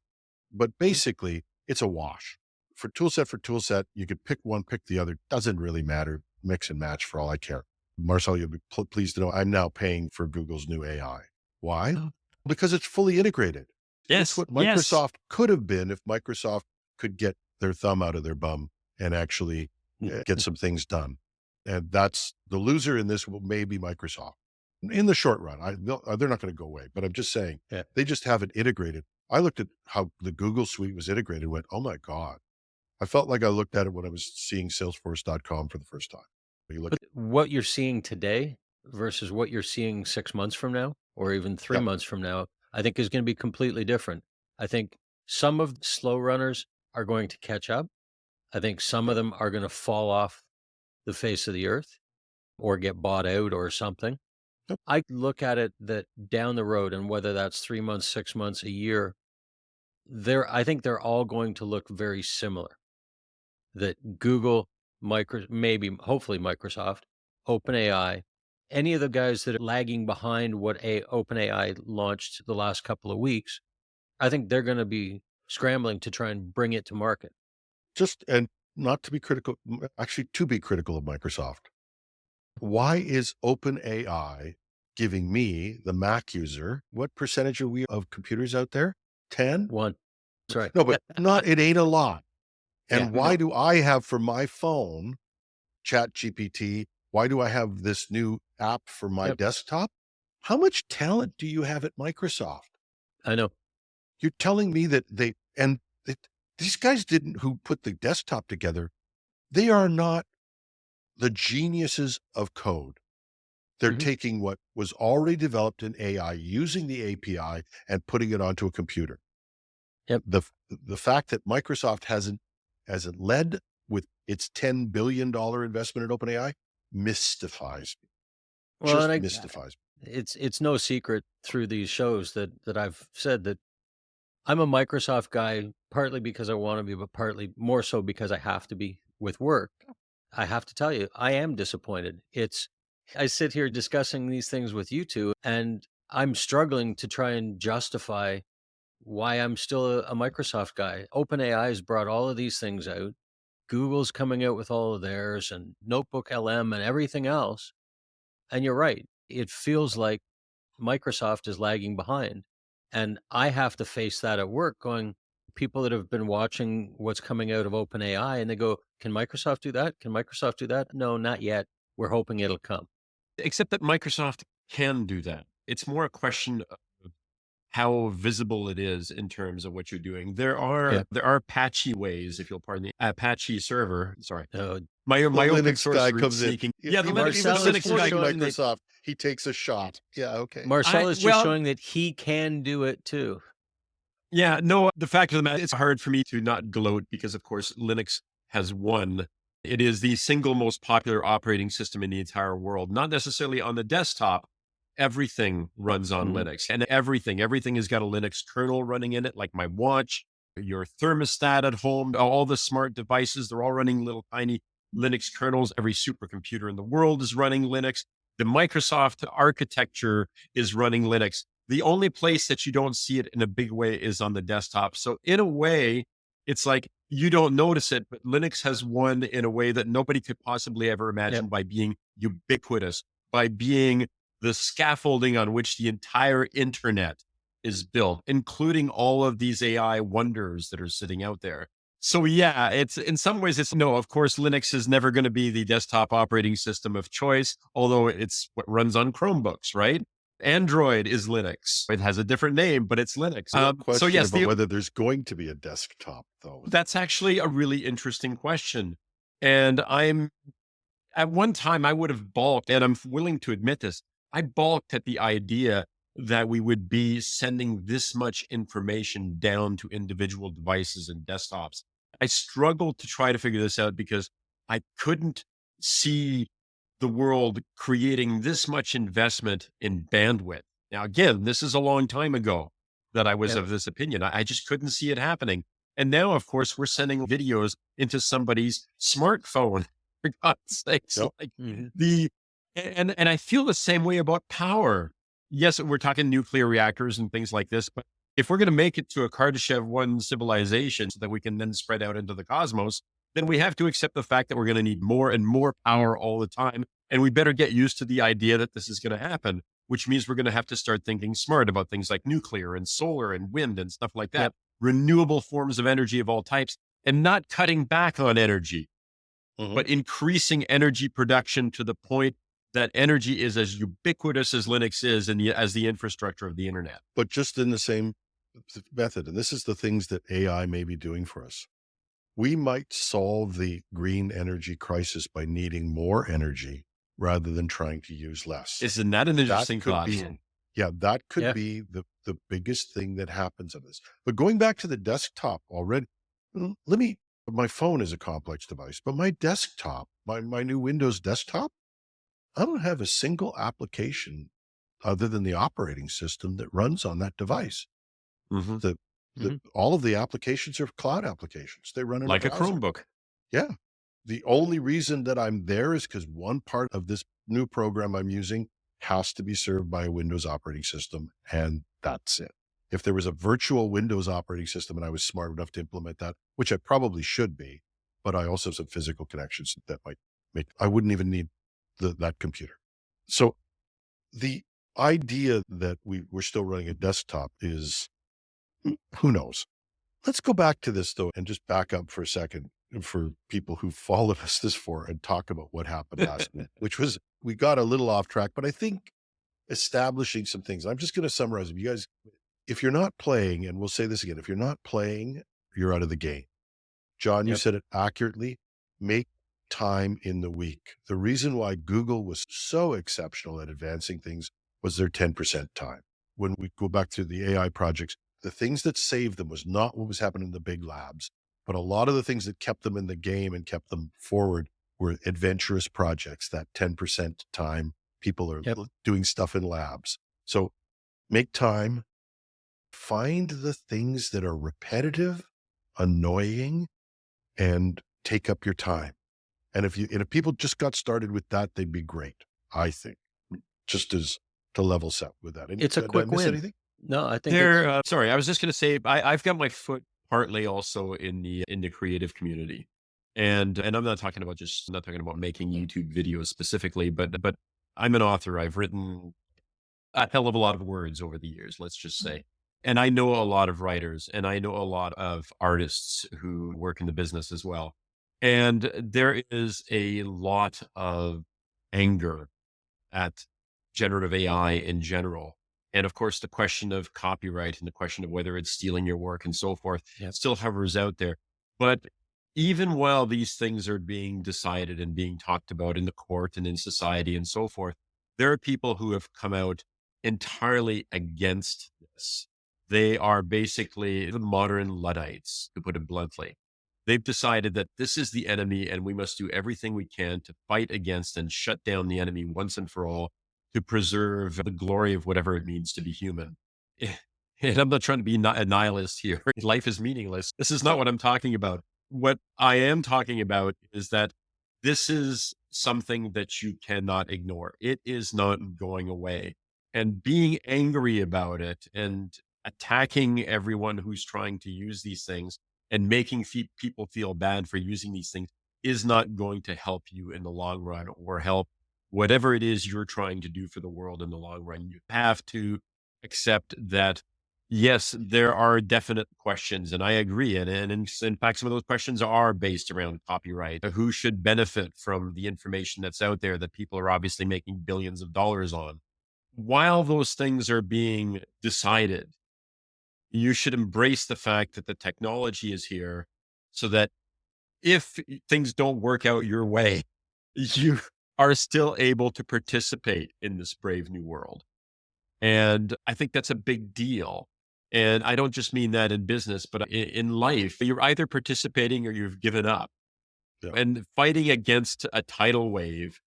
basically it's a wash. For toolset, you could pick one, pick the other. Doesn't really matter. Mix and match for all I care. Marcel, you'll be pleased to know I'm now paying for Google's new AI. Why? Oh. Because it's fully integrated. It's Yes. what Yes. Microsoft could have been if Microsoft could get their thumb out of their bum and actually get some things done. And that's the loser in this may be Microsoft in the short run. They're not going to go away, but I'm just saying they just have it integrated. I looked at how the Google suite was integrated and went, oh my God. I felt like I looked at it when I was seeing Salesforce.com for the first time. You look But what you're seeing today versus what you're seeing 6 months from now, or even 3 Yep. months from now, I think is going to be completely different. I think some of the slow runners are going to catch up. I think some of them are going to fall off the face of the earth or get bought out or something. Yep. I look at it that down the road, and whether that's 3 months, 6 months, a year, I think they're all going to look very similar. That Google, maybe, hopefully Microsoft, OpenAI, any of the guys that are lagging behind what OpenAI launched the last couple of weeks, I think they're going to be scrambling to try and bring it to market. and not to be critical, actually to be critical of Microsoft. Why is OpenAI giving me, the Mac user, what percentage are we of computers out there? 10? One, that's right. No, but it ain't a lot. And Yeah, why no. do I have for my phone Chat GPT? Why do I have this new app for my Yep. desktop? How much talent do you have at Microsoft? I know. You're telling me that these guys who put the desktop together, they are not the geniuses of code. They're Mhm. taking what was already developed in AI, using the API and putting it onto a computer. Yep. The fact that Microsoft hasn't led with its $10 billion investment in OpenAI mystifies me. Well, Just and mystifies me. it's no secret through these shows that I've said that I'm a Microsoft guy, partly because I want to be, but partly more so because I have to be with work. I have to tell you, I am disappointed. I sit here discussing these things with you two, and I'm struggling to try and justify why I'm still a Microsoft guy. OpenAI has brought all of these things out. Google's coming out with all of theirs and Notebook LM and everything else. And you're right. It feels like Microsoft is lagging behind. And I have to face that at work going, people that have been watching what's coming out of OpenAI and they go, can Microsoft do that? Can Microsoft do that? No, not yet. We're hoping it'll come. Except that Microsoft can do that. It's more a question of how visible it is in terms of what you're doing. There Yeah. are patchy ways, if you'll pardon the Apache server. Sorry, Uh, my The open Linux source guy root comes in. sneaking. Yeah, the even Linux, Marcel the is Linux supporting guy. showing that- Microsoft, he takes a shot. Yeah, okay. Marcel is just well- showing that he can do it too. Yeah, no, the fact of the matter, it's hard for me to not gloat because, of course, Linux has won. It is the single most popular operating system in the entire world, not necessarily on the desktop. Everything runs on Mhm. Linux, and everything has got a Linux kernel running in it, like my watch, your thermostat at home, all the smart devices, they're all running little tiny Linux kernels. Every supercomputer in the world is running Linux. The Microsoft architecture is running Linux. The only place that you don't see it in a big way is on the desktop. So in a way, it's like you don't notice it, but Linux has won in a way that nobody could possibly ever imagine by being ubiquitous, by being the scaffolding on which the entire internet is built, including all of these AI wonders that are sitting out there. So yeah, it's in some ways it's no, of course, Linux is never going to be the desktop operating system of choice, although it's what runs on Chromebooks, right? Android is Linux. It has a different name, but it's Linux. No question So yes, about whether there's going to be a desktop, though. that's actually a really interesting question. And at one time I would have balked, and I'm willing to admit this. I balked at the idea that we would be sending this much information down to individual devices and desktops. I struggled to try to figure this out because I couldn't see the world creating this much investment in bandwidth. Now, again, this is a long time ago that I was of this opinion. I just couldn't see it happening. And now, of course, we're sending videos into somebody's smartphone, for God's sakes. Yep. Like Mhm. and I feel the same way about power. Yes, we're talking nuclear reactors and things like this, but if we're going to make it to a Kardashev 1 civilization so that we can then spread out into the cosmos, then we have to accept the fact that we're going to need more and more power all the time. And we better get used to the idea that this is going to happen, which means we're going to have to start thinking smart about things like nuclear and solar and wind and stuff like that, renewable forms of energy of all types, and not cutting back on energy, but increasing energy production to the point that energy is as ubiquitous as Linux is and as the infrastructure of the internet. But just in the same method, and this is the things that AI may be doing for us. We might solve the green energy crisis by needing more energy rather than trying to use less. Isn't that an interesting thought? That could be the biggest thing that happens of this. But going back to the desktop already, my phone is a complex device, but my desktop, my new Windows desktop, I don't have a single application other than the operating system that runs on that device. All of the applications are cloud applications. They run in like a browser. Chromebook. Yeah. The only reason that I'm there is because one part of this new program I'm using has to be served by a Windows operating system, and that's it. If there was a virtual Windows operating system and I was smart enough to implement that, which I probably should be, but I also have some physical connections that might make, I wouldn't even need that computer. So the idea that we're still running a desktop is, who knows? Let's go back to this though, and just back up for a second for people who followed us this far and talk about what happened last week, which was, we got a little off track, but I think establishing some things. I'm just going to summarize them. You guys, if you're not playing, and we'll say this again, if you're not playing, you're out of the game. John, you said it accurately. Make time in the week. The reason why Google was so exceptional at advancing things was their 10% time. When we go back to the AI projects, the things that saved them was not what was happening in the big labs, but a lot of the things that kept them in the game and kept them forward were adventurous projects, that 10% time people are Yep. doing stuff in labs. So make time, find the things that are repetitive, annoying, and take up your time. And if people just got started with that, they'd be great, I think, just as to level set with that. It's a Did I quick miss win. anything? No, I think it's Sorry, I was just going to say I've got my foot partly also in the creative community, and I'm not talking about making YouTube videos specifically, but I'm an author. I've written a hell of a lot of words over the years, let's just say. And I know a lot of writers and I know a lot of artists who work in the business as well. And there is a lot of anger at generative AI in general. And of course, the question of copyright and the question of whether it's stealing your work and so forth Yep. still hovers out there. But even while these things are being decided and being talked about in the court and in society and so forth, there are people who have come out entirely against this. They are basically the modern Luddites, to put it bluntly. They've decided that this is the enemy and we must do everything we can to fight against and shut down the enemy once and for all to preserve the glory of whatever it means to be human. And I'm not trying to be a nihilist here. Life is meaningless. This is not what I'm talking about. What I am talking about is that this is something that you cannot ignore. It is not going away. And being angry about it and attacking everyone who's trying to use these things and making people feel bad for using these things is not going to help you in the long run or help whatever it is you're trying to do for the world in the long run. You have to accept that, yes, there are definite questions, and I agree. And in fact, some of those questions are based around copyright. Who should benefit from the information that's out there that people are obviously making billions of dollars on? While those things are being decided, you should embrace the fact that the technology is here so that if things don't work out your way, you are still able to participate in this brave new world. And I think that's a big deal. And I don't just mean that in business, but in life, you're either participating or you've given up. Yeah, And fighting against a tidal wave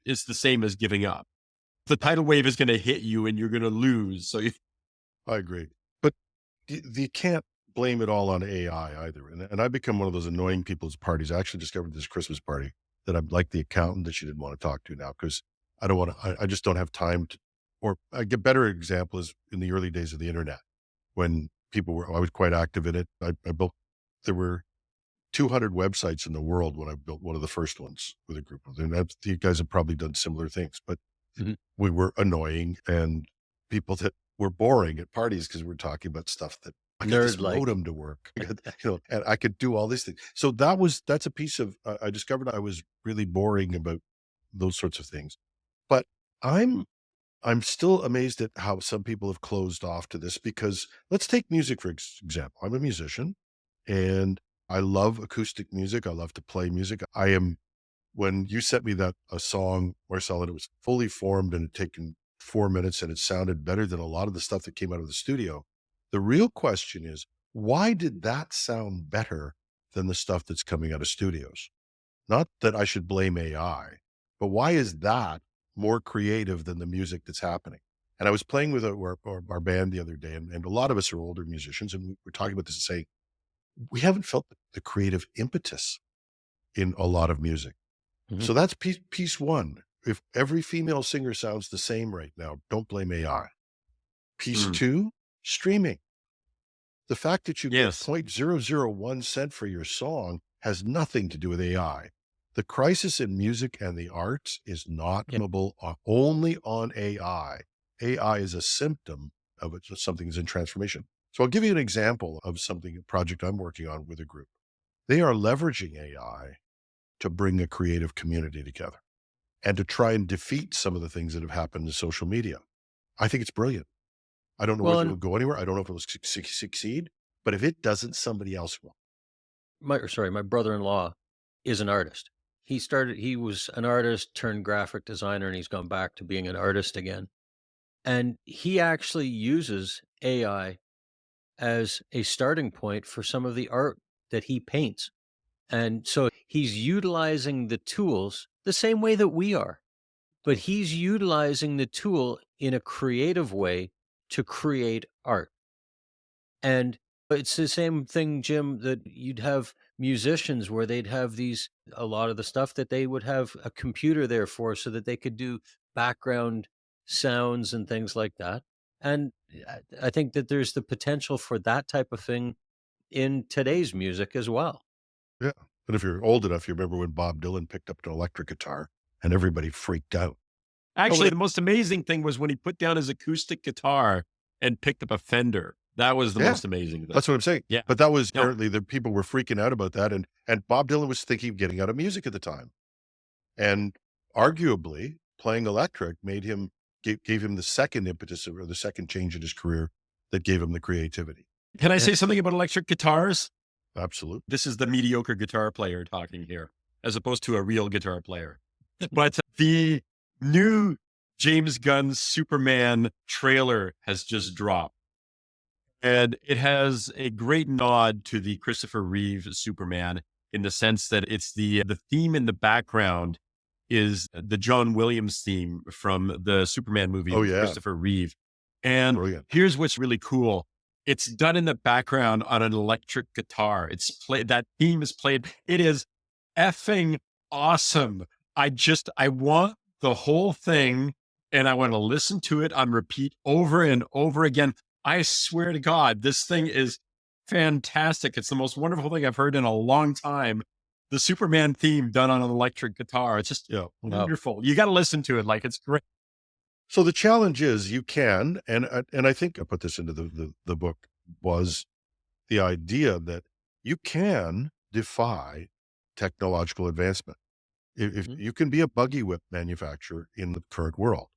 is the same as giving up. The tidal wave is going to hit you and you're going to lose. So I agree. But you can't blame it all on AI either. And I become one of those annoying people's parties. I actually discovered this Christmas party that I'm like the accountant that she didn't want to talk to now because I don't want to, I just don't have time to, or a better example is in the early days of the internet when I was quite active in it. I built, there were 200 websites in the world when I built one of the first ones with a group of them. You guys have probably done similar things, but Mhm. we were annoying and people that were boring at parties because we're talking about stuff that I got this Nerd-like. modem to work, and I could do all these things. So that's a piece of, I discovered I was really boring about those sorts of things, but I'm still amazed at how some people have closed off to this because let's take music, for example. I'm a musician and I love acoustic music. I love to play music. When you sent me a song, Marcel, and it was fully formed and it had taken 4 minutes and it sounded better than a lot of the stuff that came out of the studio. The real question is, why did that sound better than the stuff that's coming out of studios? Not that I should blame AI, but why is that more creative than the music that's happening? And I was playing with our band the other day, and a lot of us are older musicians, and we were talking about this and saying, we haven't felt the creative impetus in a lot of music. Mhm. So that's piece one. If every female singer sounds the same right now, don't blame AI. Piece Mm, two, streaming. The fact that you get yes, 0.001 cent for your song has nothing to do with AI. The crisis in music and the arts is not Yep. blameable only on AI. AI is a symptom of it, something is in transformation. So I'll give you an example of a project I'm working on with a group. They are leveraging AI to bring a creative community together and to try and defeat some of the things that have happened in social media. I think it's brilliant. I don't know Well, if it will and go anywhere. I don't know if it will succeed, but if it doesn't, somebody else will. my brother-in-law is an artist. he was an artist turned graphic designer, and he's gone back to being an artist again. And he actually uses AI as a starting point for some of the art that he paints. And so he's utilizing the tools the same way that we are, but he's utilizing the tool in a creative way to create art. And it's the same thing, Jim, that you'd have musicians where they'd have a lot of the stuff that they would have a computer there for so that they could do background sounds and things like that. And I think that there's the potential for that type of thing in today's music as well. Yeah. But if you're old enough, you remember when Bob Dylan picked up an electric guitar and everybody freaked out. Actually, the most amazing thing was when he put down his acoustic guitar and picked up a Fender. That was the most amazing thing. That's what I'm saying. Yeah. But that was apparently the people were freaking out about that. And Bob Dylan was thinking of getting out of music at the time. And arguably playing electric made him, gave him the second impetus or the second change in his career that gave him the creativity. Can I say something about electric guitars? Absolutely. This is the mediocre guitar player talking here, as opposed to a real guitar player. But the new James Gunn Superman trailer has just dropped. And it has a great nod to the Christopher Reeve Superman in the sense that it's the theme in the background is the John Williams theme from the Superman movie with Christopher Reeve. And here's what's really cool. It's done in the background on an electric guitar. It's played, that theme is played. It is effing awesome. I want the whole thing and I want to listen to it on repeat over and over again. I swear to God, this thing is fantastic. It's the most wonderful thing I've heard in a long time. The Superman theme done on an electric guitar. It's just wonderful. You got to listen to it. Like, it's great. So the challenge is you can, and I think I put this into the book, was the idea that you can defy technological advancement. If you can be a buggy whip manufacturer in the current world,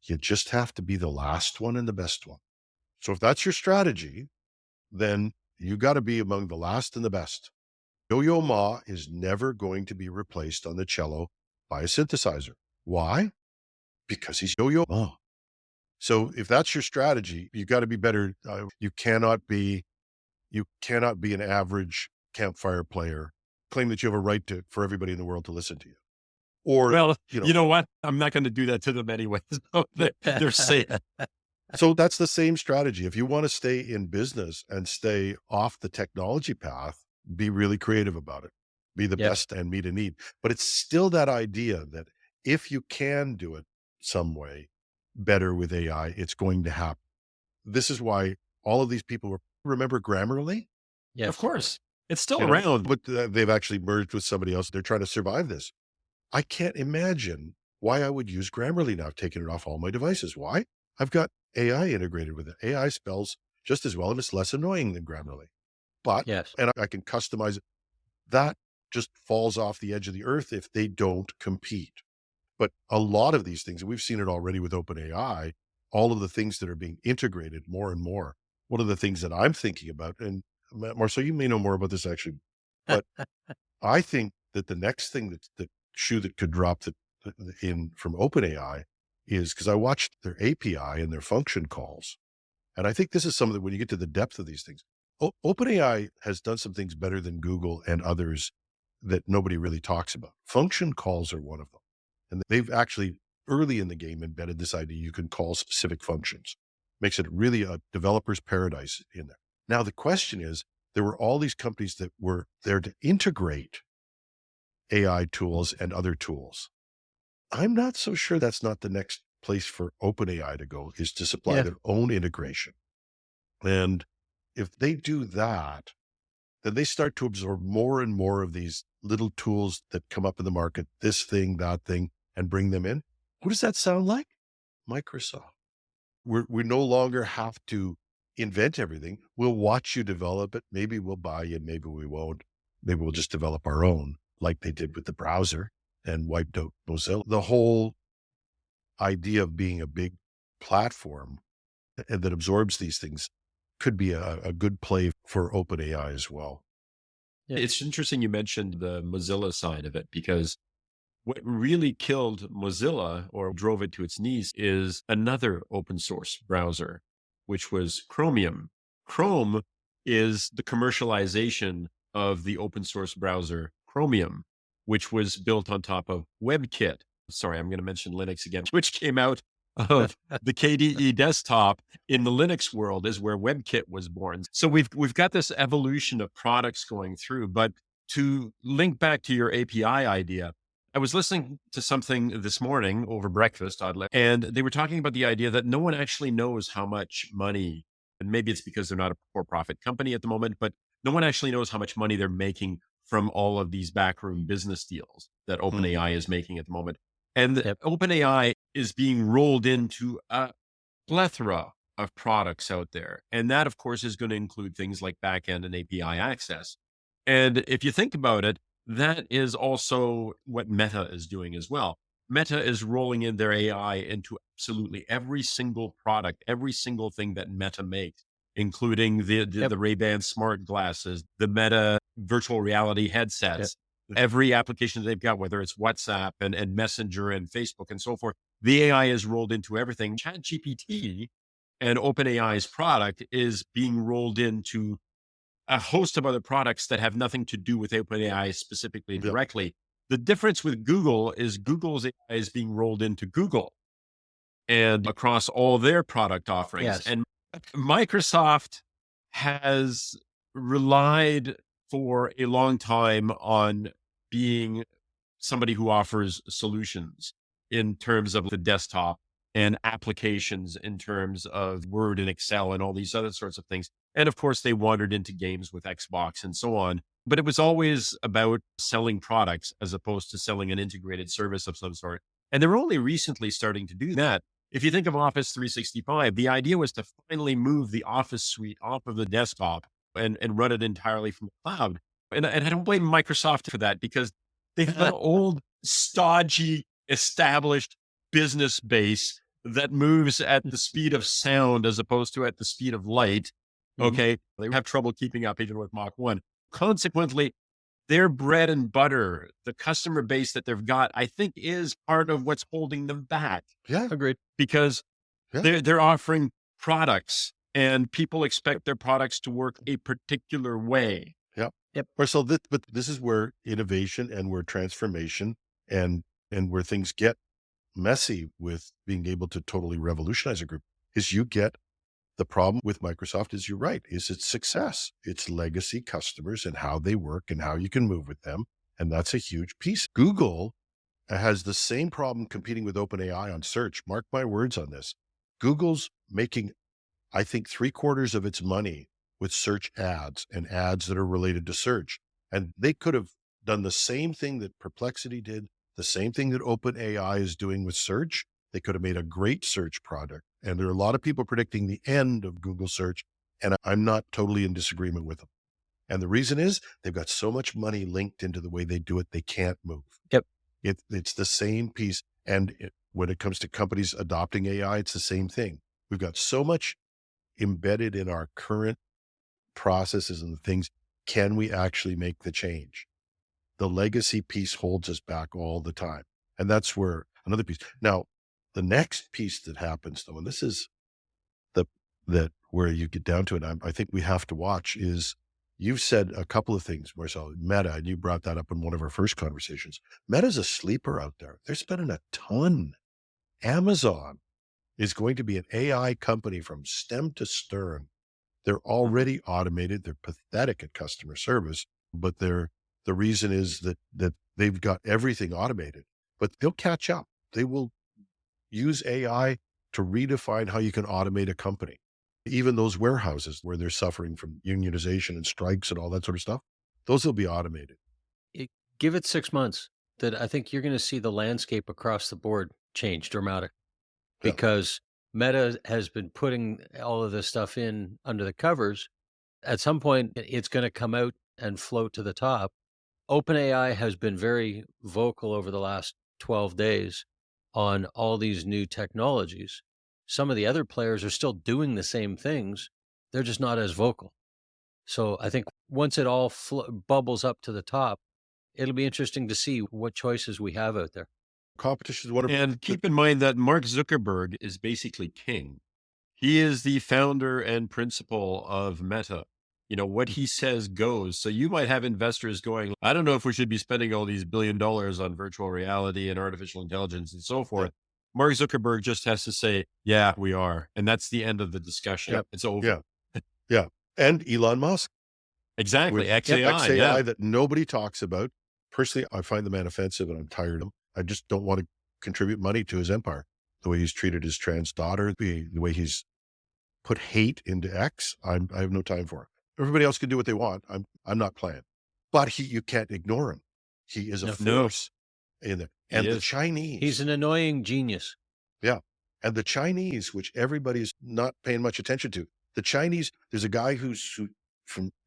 you just have to be the last one and the best one. So if that's your strategy, then you got to be among the last and the best. Yo-Yo Ma is never going to be replaced on the cello by a synthesizer. Why? Because he's Yo-Yo Ma. So if that's your strategy, you got to be better. You cannot be an average campfire player, claim that you have a right for everybody in the world to listen to you. Or, well, you know what? I'm not going to do that to them anyway. So they're safe. So that's the same strategy. If you want to stay in business and stay off the technology path, be really creative about it. Be the best and meet a need. But it's still that idea that if you can do it some way better with AI, it's going to happen. This is why all of these people remember Grammarly? Yeah, of course. It's still around. But they've actually merged with somebody else. They're trying to survive this. I can't imagine why I would use Grammarly now. I've taken it off all my devices. Why? I've got AI integrated with it. AI spells just as well, and it's less annoying than Grammarly. But, and I can customize it. That just falls off the edge of the earth if they don't compete. But a lot of these things, and we've seen it already with OpenAI, all of the things that are being integrated more and more. One of the things that I'm thinking about, and Marcel, you may know more about this actually, but I think that the next thing that's the shoe that could drop from OpenAI is, because I watched their API and their function calls. And I think this is something that when you get to the depth of these things, OpenAI has done some things better than Google and others that nobody really talks about. Function calls are one of them. And they've actually early in the game embedded this idea you can call specific functions. Makes it really a developer's paradise in there. Now, the question is, there were all these companies that were there to integrate AI tools and other tools. I'm not so sure that's not the next place for OpenAI to go, is to supply their own integration. And if they do that, then they start to absorb more and more of these little tools that come up in the market, this thing, that thing, and bring them in. What does that sound like? Microsoft. We no longer have to invent everything. We'll watch you develop it. Maybe we'll buy you, maybe we won't. Maybe we'll just develop our own, like they did with the browser and wiped out Mozilla. The whole idea of being a big platform that absorbs these things could be a good play for OpenAI as well. It's interesting you mentioned the Mozilla side of it, because What really killed Mozilla or drove it to its knees is another open source browser, which was Chromium. Chrome is the commercialization of the open source browser Chromium, which was built on top of WebKit. Sorry, I'm going to mention Linux again, which came out of the KDE desktop in the Linux world is where WebKit was born. So we've got this evolution of products going through. But to link back to your API idea, I was listening to something this morning over breakfast, oddly, and they were talking about the idea that no one actually knows how much money, and maybe it's because they're not a for-profit company at the moment, but no one actually knows how much money they're making from all of these backroom business deals that OpenAI is making at the moment. And OpenAI is being rolled into a plethora of products out there. And that, of course, is going to include things like backend and API access. And if you think about it, that is also what Meta is doing as well. Meta is rolling in their AI into absolutely every single product, every single thing that Meta makes, including the Ray-Ban smart glasses, the Meta virtual reality headsets, every application they've got, whether it's WhatsApp and Messenger and Facebook and so forth. The AI is rolled into everything. ChatGPT and OpenAI's product is being rolled into a host of other products that have nothing to do with OpenAI specifically directly. The difference with Google is Google's AI is being rolled into Google and across all their product offerings. And Microsoft has relied for a long time on being somebody who offers solutions in terms of the desktop and applications in terms of Word and Excel and all these other sorts of things. And of course, they wandered into games with Xbox and so on. But it was always about selling products as opposed to selling an integrated service of some sort. And they're only recently starting to do that. If you think of Office 365, the idea was to finally move the Office suite off of the desktop and run it entirely from the cloud. And I don't blame Microsoft for that because they have an old, stodgy, established business base that moves at the speed of sound as opposed to at the speed of light. Okay. They have trouble keeping up even with Mach 1. Consequently, their bread and butter, the customer base that they've got, I think is part of what's holding them back. Yeah. Agreed. Because they're offering products and people expect their products to work a particular way. Yep. Marcel, but this is where innovation and where transformation and where things get messy with being able to totally revolutionize a group is you get the problem with Microsoft is you're right, is its success, its legacy customers and how they work and how you can move with them. And that's a huge piece. Google has the same problem competing with OpenAI on search. Mark my words on this. Google's making, I think, 3/4 of its money with search ads and ads that are related to search. And they could have done the same thing that Perplexity did, the same thing that OpenAI is doing with search. They could have made a great search product. And there are a lot of people predicting the end of Google search. And I'm not totally in disagreement with them. And the reason is they've got so much money linked into the way they do it, they can't move. It's the same piece. And when it comes to companies adopting AI, it's the same thing. We've got so much embedded in our current processes and the things. Can we actually make the change? The legacy piece holds us back all the time. And that's where another piece. Now, the next piece that happens though, and this is that where you get down to it, I think we have to watch is you've said a couple of things, Marcel, Meta, and you brought that up in one of our first conversations. Meta's a sleeper out there. They're spending a ton. Amazon is going to be an AI company from stem to stern. They're already automated. They're pathetic at customer service, but the reason is that they've got everything automated, but they'll catch up. They will use AI to redefine how you can automate a company. Even those warehouses where they're suffering from unionization and strikes and all that sort of stuff, those will be automated. Give it 6 months that I think you're going to see the landscape across the board change dramatically because Meta has been putting all of this stuff in under the covers. At some point, it's going to come out and float to the top. OpenAI has been very vocal over the last 12 days on all these new technologies. Some of the other players are still doing the same things. They're just not as vocal. So I think once it all bubbles up to the top, it'll be interesting to see what choices we have out there. Competition is wonderful. And keep in mind that Mark Zuckerberg is basically king. He is the founder and principal of Meta. What he says goes. So you might have investors going, I don't know if we should be spending all these $1 billion on virtual reality and artificial intelligence and so forth. Mark Zuckerberg just has to say, yeah, we are. And that's the end of the discussion. Yep. It's over. Yeah. And Elon Musk. Exactly. With XAI. that nobody talks about. Personally, I find the man offensive and I'm tired of him. I just don't want to contribute money to his empire. The way he's treated his trans daughter, the way he's put hate into X, I have no time for it. Everybody else can do what they want. I'm not playing. But you can't ignore him. He is a force in there. And the Chinese. He's an annoying genius. Yeah. And the Chinese, which everybody's not paying much attention to. The Chinese, there's a guy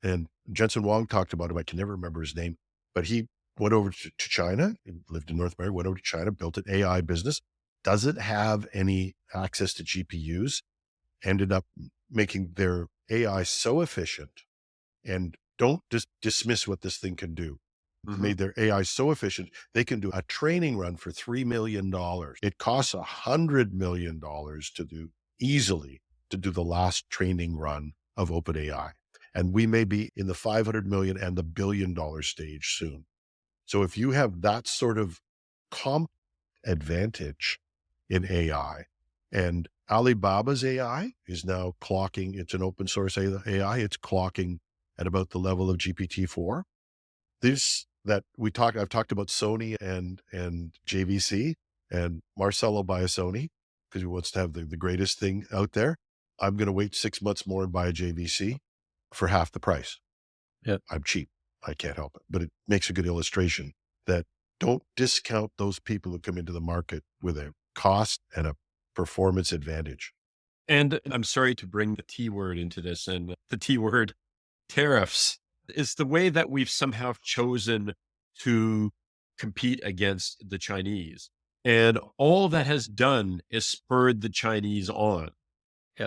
and Jensen Huang talked about him. I can never remember his name, but he went over to China, he lived in North America, went over to China, built an AI business, doesn't have any access to GPUs, ended up making their AI so efficient, and don't just dismiss what this thing can do. Made their AI so efficient, they can do a training run for $3 million. It costs $100 million easily to do the last training run of OpenAI. And we may be in the 500 million and the $1 billion stage soon. So if you have that sort of comp advantage in AI, and Alibaba's AI is now clocking, it's an open source AI, it's clocking at about the level of GPT-4. I've talked about Sony and JVC, and Marcel will buy a Sony because he wants to have the greatest thing out there. I'm going to wait 6 months more and buy a JVC for half the price. Yep. I'm cheap. I can't help it. But it makes a good illustration that don't discount those people who come into the market with a cost and a performance advantage. And I'm sorry to bring the T word into this, and the T word, tariffs, is the way that we've somehow chosen to compete against the Chinese. And all that has done is spurred the Chinese on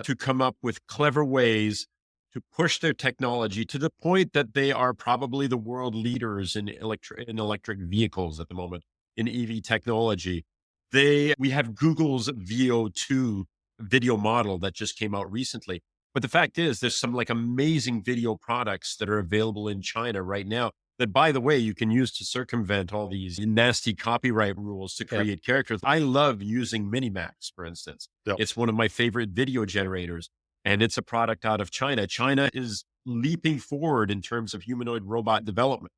to come up with clever ways to push their technology to the point that they are probably the world leaders in electric vehicles at the moment, in EV technology. We have Google's VO2 video model that just came out recently. But the fact is, there's some amazing video products that are available in China right now that, by the way, you can use to circumvent all these nasty copyright rules to create characters. I love using Minimax, for instance. It's one of my favorite video generators, and it's a product out of China. China is leaping forward in terms of humanoid robot development.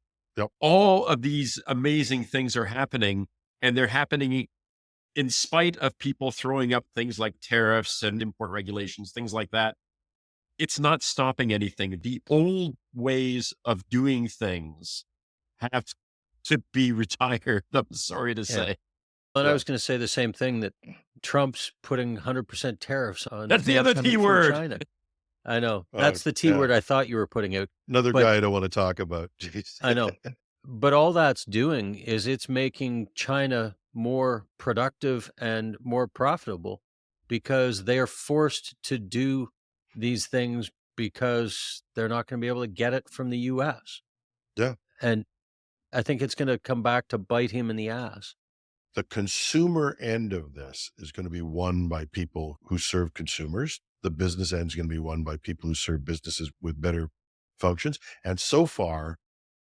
All of these amazing things are happening, and they're happening in spite of people throwing up things like tariffs and import regulations, things like that. It's not stopping anything. The old ways of doing things have to be retired, I'm sorry to say. But I was going to say the same thing, that Trump's putting 100% tariffs on. That's the other T word. China. I know. That's the T word I thought you were putting out. Another guy I don't want to talk about. Jeez. I know. But all that's doing is it's making China more productive and more profitable, because they are forced to do these things because they're not going to be able to get it from the US. Yeah. And I think it's going to come back to bite him in the ass. The consumer end of this is going to be won by people who serve consumers. The business end is going to be won by people who serve businesses with better functions. And so far,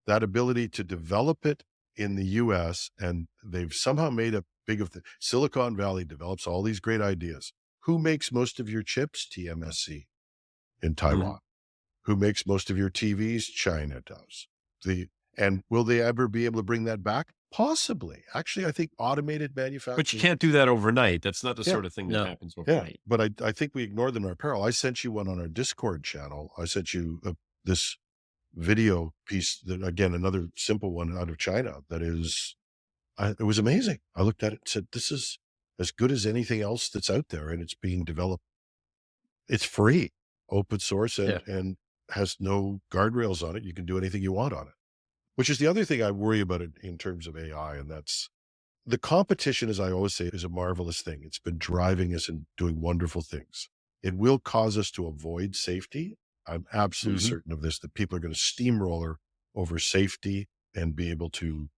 that ability to develop it in the US, and they've somehow made a big of Silicon Valley develops all these great ideas. Who makes most of your chips? TMSC in Taiwan. Who makes most of your TVs? China does. And will they ever be able to bring that back? Possibly. Actually, I think automated manufacturing. But you can't do that overnight. That's not the sort of thing that happens overnight. But I think we ignore them in our peril. I sent you one on our Discord channel. I sent you this video piece that, again, another simple one out of China that is, it was amazing. I looked at it and said, this is as good as anything else that's out there, and it's being developed. It's free, open source, and has no guardrails on it. You can do anything you want on it, which is the other thing I worry about it in terms of AI. And that's the competition, as I always say, is a marvelous thing. It's been driving us and doing wonderful things. It will cause us to avoid safety. I'm absolutely certain of this, that people are going to steamroller over safety and be able to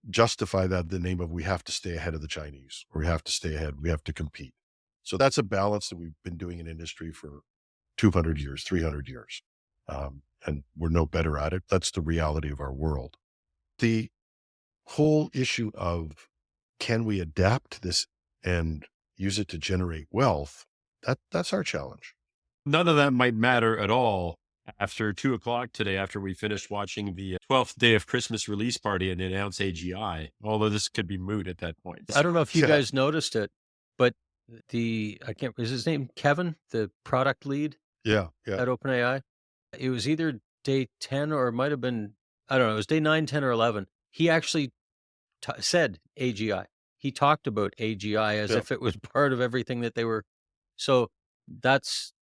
justify that in the name of we have to stay ahead of the Chinese, or we have to stay ahead, we have to compete. So that's a balance that we've been doing in industry for 200 years, 300 years. And we're no better at it. That's the reality of our world. The whole issue of can we adapt this and use it to generate wealth, that's our challenge. None of that might matter at all after 2:00 today, after we finished watching the 12th day of Christmas release party and announce AGI, although this could be moot at that point. I don't know if you Yeah. guys noticed it, but is his name Kevin, the product lead Yeah. at OpenAI? It was either day 10 or it might have been, I don't know, it was day 9, 10, or 11. He actually said AGI. He talked about AGI as Yeah. if it was part of everything that they were. So that's,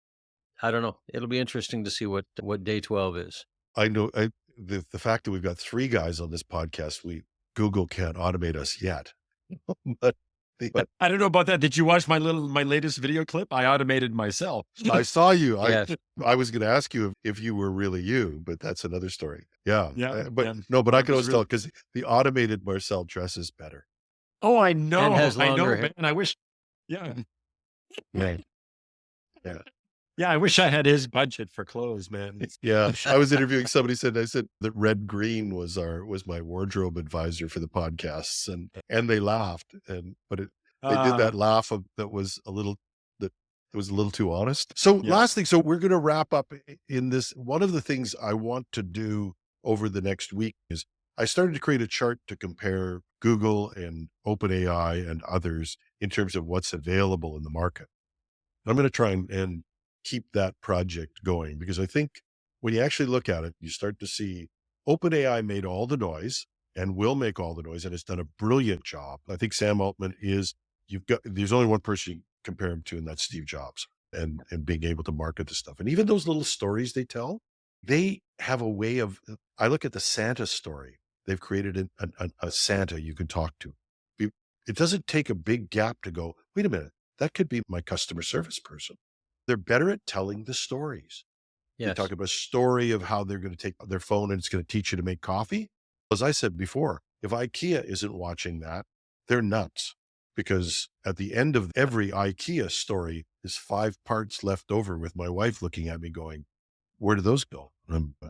I don't know. It'll be interesting to see what day 12 is. I know the fact that we've got 3 guys on this podcast, Google can't automate us yet. but I don't know about that. Did you watch my latest video clip? I automated myself. I saw you. Yes. I was going to ask you if you were really you, but that's another story. Yeah. Yeah, But yeah. no, but I That can was always really- tell because the automated Marcel dresses better. Oh, I know. And has I know, longer hair. man. I wish. Yeah. Right. Yeah. I wish I had his budget for clothes, man. Yeah. I was interviewing somebody I said that Red Green was my wardrobe advisor for the podcasts, and they laughed, but they did that laugh that was a little too honest. So Yeah. last thing, so we're going to wrap up in this. One of the things I want to do over the next week is I started to create a chart to compare Google and OpenAI and others in terms of what's available in the market. I'm going to try and keep that project going, because I think when you actually look at it, you start to see OpenAI made all the noise and will make all the noise, and it's done a brilliant job. I think Sam Altman there's only one person you compare him to, and that's Steve Jobs, and being able to market the stuff. And even those little stories they tell, they have a way of, I look at the Santa story. They've created a Santa you can talk to. It doesn't take a big gap to go, wait a minute, that could be my customer service person. They're better at telling the stories. They Yes. talk about a story of how they're going to take their phone and it's going to teach you to make coffee. As I said before, if IKEA isn't watching that, they're nuts, because at the end of every IKEA story is 5 parts left over with my wife looking at me going, where do those go?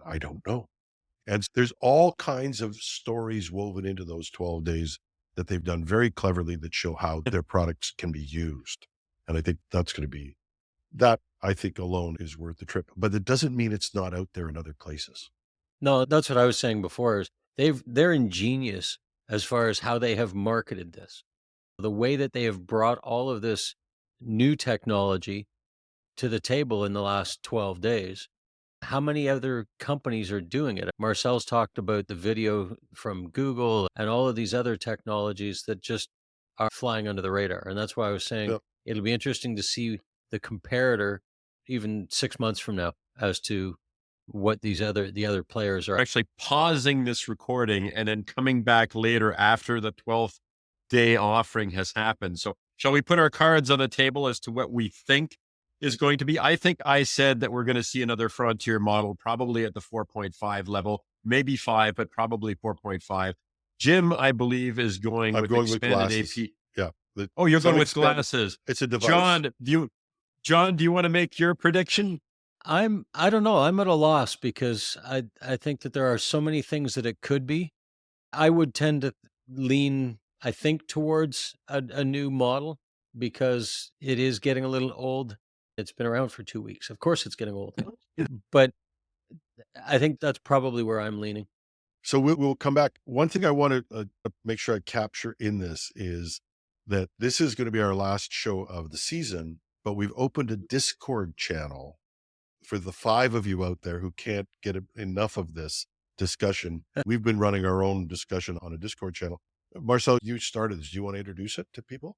I don't know. And there's all kinds of stories woven into those 12 days that they've done very cleverly that show how their products can be used. And I think that's going to be, that I think alone is worth the trip. But it doesn't mean it's not out there in other places. No, that's what I was saying before, is they're ingenious as far as how they have marketed this. The way that they have brought all of this new technology to the table in the last 12 days. How many other companies are doing it? Marcel's talked about the video from Google and all of these other technologies that just are flying under the radar. And that's why I was saying Yep. it'll be interesting to see the comparator even 6 months from now as to what the other players are. We're actually pausing this recording and then coming back later after the 12th day offering has happened. So shall we put our cards on the table as to what we think is going to be? I think I said that we're going to see another frontier model, probably at the 4.5 level, maybe 5, but probably 4.5. Jim, I believe, is going I'm with going with expanded glasses. AP. Yeah. Oh, you're So going with expanded- glasses. It's a device. John, do you want to make your prediction? I don't know. I'm at a loss because I think that there are so many things that it could be. I would tend to lean, I think, towards a new model because it is getting a little old. It's been around for 2 weeks. Of course it's getting old. But I think that's probably where I'm leaning. So we'll come back. One thing I want to make sure I capture in this is that this is going to be our last show of the season, but we've opened a Discord channel for the 5 of you out there who can't get enough of this discussion. We've been running our own discussion on a Discord channel. Marcel, you started this. Do you want to introduce it to people?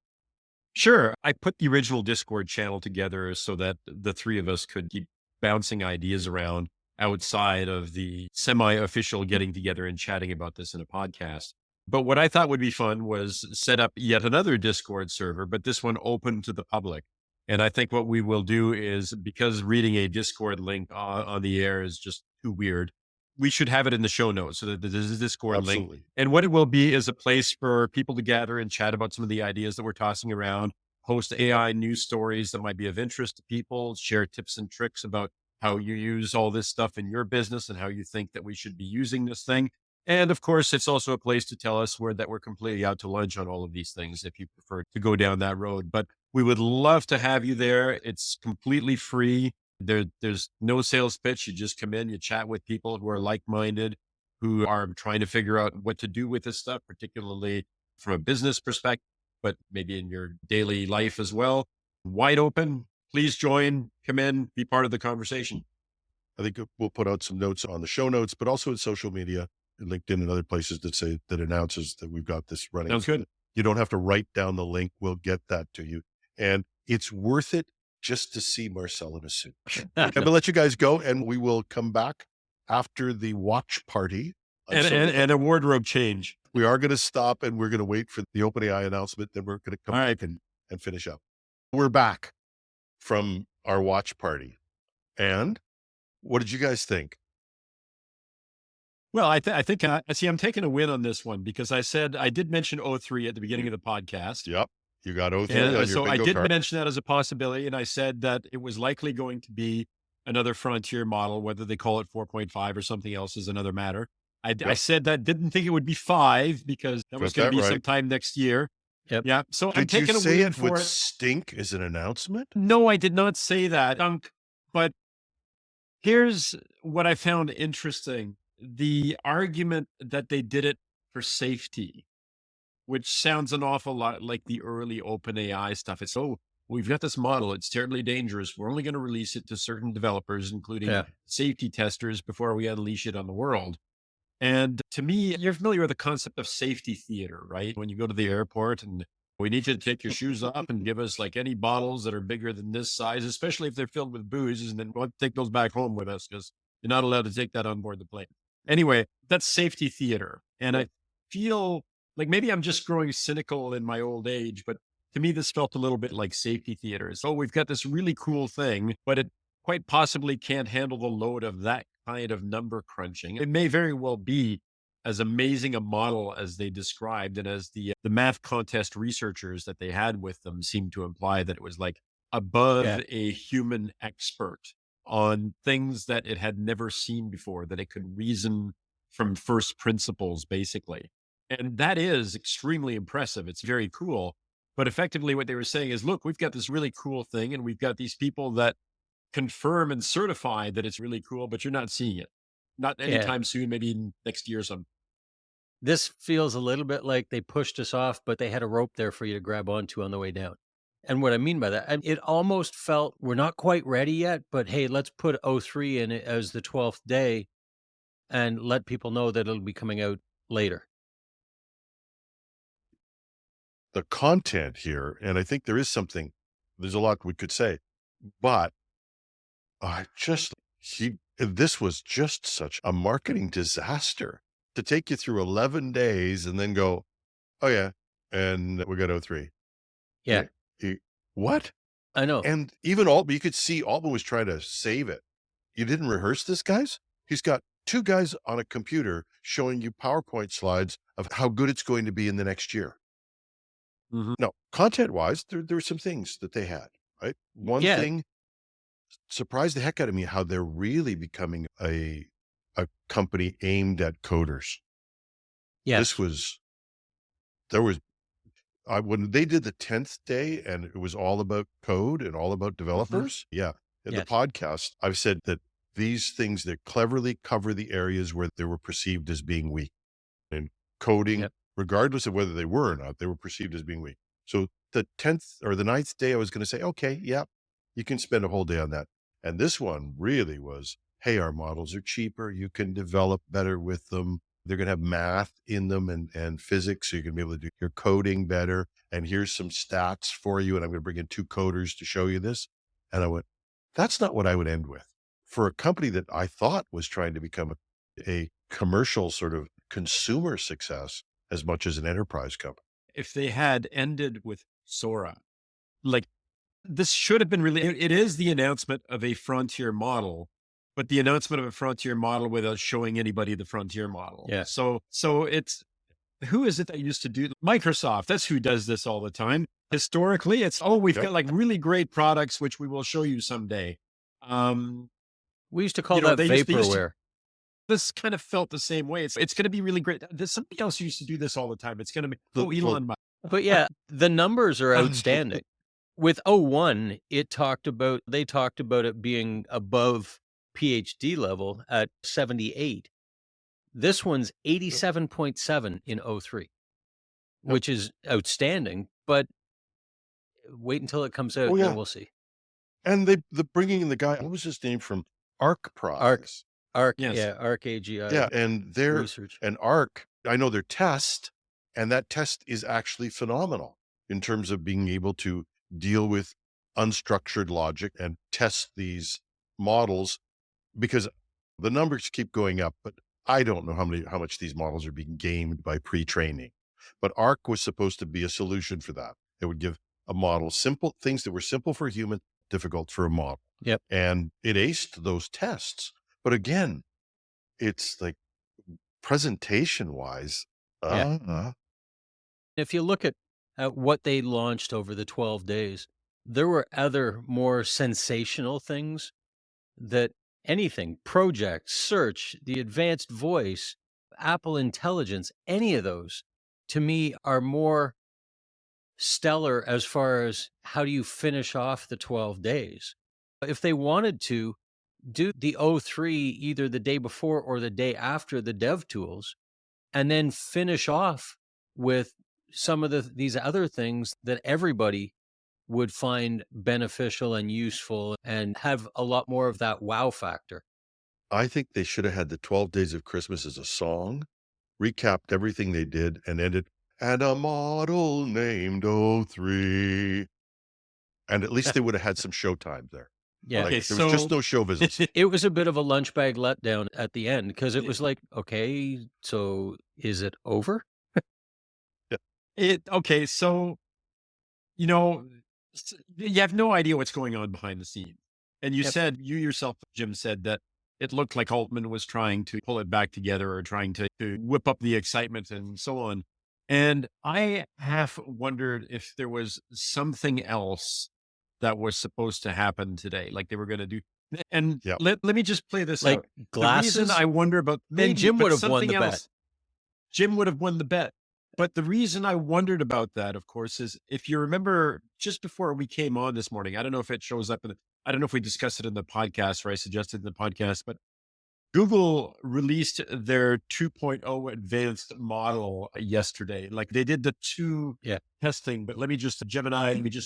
Sure. I put the original Discord channel together so that the 3 of us could keep bouncing ideas around outside of the semi-official getting together and chatting about this in a podcast. But what I thought would be fun was set up yet another Discord server, but this one open to the public. And I think what we will do is, because reading a Discord link on the air is just too weird, we should have it in the show notes so that there's a Discord link. Absolutely. And what it will be is a place for people to gather and chat about some of the ideas that we're tossing around, post AI news stories that might be of interest to people, share tips and tricks about how you use all this stuff in your business and how you think that we should be using this thing. And of course, it's also a place to tell us that we're completely out to lunch on all of these things if you prefer to go down that road. But we would love to have you there. It's completely free. There's no sales pitch. You just come in, you chat with people who are like-minded, who are trying to figure out what to do with this stuff, particularly from a business perspective, but maybe in your daily life as well. Wide open. Please join, come in, be part of the conversation. I think we'll put out some notes on the show notes, but also in social media and LinkedIn and other places that announces that we've got this running. Sounds good. You don't have to write down the link. We'll get that to you. And it's worth it just to see Marcel in a suit. I'm going to let you guys go, and we will come back after the watch party. And a wardrobe change. We are going to stop, and we're going to wait for the OpenAI announcement. Then we're going to come back and finish up. We're back from our watch party. And what did you guys think? Well, I think I'm taking a win on this one because I did mention O3 at the beginning of the podcast. Yep. You got O3 And on your so I bingo did card. mention that as a possibility. And I said that it was likely going to be another frontier model, whether they call it 4.5 or something else is another matter. I said that didn't think it would be 5 because that was going to be sometime next year. Yep. Yeah. So I'm Did you taking a say win it for would it. stink as an announcement? No, I did not say that, but here's what I found interesting. The argument that they did it for safety, which sounds an awful lot like the early OpenAI stuff. It's, we've got this model. It's terribly dangerous. We're only going to release it to certain developers, including safety testers, before we unleash it on the world. And to me, you're familiar with the concept of safety theater, right? When you go to the airport and we need you to take your shoes off and give us like any bottles that are bigger than this size, especially if they're filled with booze, and then we'll take those back home with us because you're not allowed to take that on board the plane. Anyway, that's safety theater. And I feel like maybe I'm just growing cynical in my old age, but to me, this felt a little bit like safety theater. So we've got this really cool thing, but it quite possibly can't handle the load of that kind of number crunching. It may very well be as amazing a model as they described, and as the math contest researchers that they had with them seemed to imply, that it was like above a human expert on things that it had never seen before, that it could reason from first principles, basically. And that is extremely impressive. It's very cool. But effectively what they were saying is, look, we've got this really cool thing, and we've got these people that confirm and certify that it's really cool, but you're not seeing it. Not anytime soon, maybe next year or something. This feels a little bit like they pushed us off, but they had a rope there for you to grab onto on the way down. And what I mean by that, it almost felt we're not quite ready yet, but hey, let's put O3 in it as the 12th day and let people know that it'll be coming out later. The content here, and I think there's a lot we could say, but this was just such a marketing disaster to take you through 11 days and then go, oh yeah, and we got O3. Yeah. What? I know. And even Altman, you could see Altman was trying to save it. You didn't rehearse this, guys? He's got 2 guys on a computer showing you PowerPoint slides of how good it's going to be in the next year. Mm-hmm. Now, content-wise, there were some things that they had, right? One thing surprised the heck out of me, how they're really becoming a company aimed at coders. Yes. When they did the 10th day and it was all about code and all about developers. In the podcast, I've said that these things that cleverly cover the areas where they were perceived as being weak. And coding, regardless of whether they were or not, they were perceived as being weak. So the 10th or the 9th day, I was going to say, okay, you can spend a whole day on that. And this one really was, hey, our models are cheaper. You can develop better with them. They're going to have math in them and physics, so you can be able to do your coding better. And here's some stats for you. And I'm going to bring in 2 coders to show you this. And I went, that's not what I would end with. For a company that I thought was trying to become a commercial sort of consumer success as much as an enterprise company. If they had ended with Sora, like this should have been really, it is the announcement of a frontier model, but the announcement of a frontier model without showing anybody the frontier model. Yeah. So it's, who is it that used to do Microsoft? That's who does this all the time. Historically, it's, we've got like really great products, which we will show you someday. We used to call that they used to- vaporware. this kind of felt the same way. It's going to be really great. There's somebody else who used to do this all the time. It's going to be, Elon Musk. But yeah, the numbers are outstanding. With O1, they talked about it being above PhD level at 78. This one's 87.7 in O3, which is outstanding, but wait until it comes out and we'll see. And the bringing in the guy, what was his name, from ARC Prize? ARC, Yes. yeah, ARC AGI. Yeah, and their research. and ARC, I know their test, and that test is actually phenomenal in terms of being able to deal with unstructured logic and test these models, because the numbers keep going up, but I don't know how much these models are being gamed by pre-training. But ARC was supposed to be a solution for that. It would give a model simple things that were simple for a human, difficult for a model. Yep. And it aced those tests. But again, it's like presentation wise. If you look at what they launched over the 12 days, there were other more sensational things that project, search, the advanced voice, Apple Intelligence, any of those to me are more stellar as far as how do you finish off the 12 days. If they wanted to do the O3 either the day before or the day after the dev tools, and then finish off with some of these other things that everybody would find beneficial and useful and have a lot more of that wow factor. I think they should have had the 12 Days of Christmas as a song, recapped everything they did, and ended, and a model named O3. And at least they would have had some showtime there. Yeah. Like, there was just no show visits. It was a bit of a lunch bag letdown at the end because it was like, okay, so is it over? Okay, so, you have no idea what's going on behind the scenes. And you yourself, Jim, said that it looked like Altman was trying to pull it back together or trying to whip up the excitement and so on. And I half wondered if there was something else that was supposed to happen today, like they were going to do. And let me just play this like out. glasses. The reason I wonder about, then Jim would have won the bet. Jim would have won the bet. But the reason I wondered about that, of course, is if you remember just before we came on this morning, I don't know if it shows up I don't know if we discussed it in the podcast or I suggested in the podcast, but Google released their 2.0 advanced model yesterday. Like they did the testing, but let me just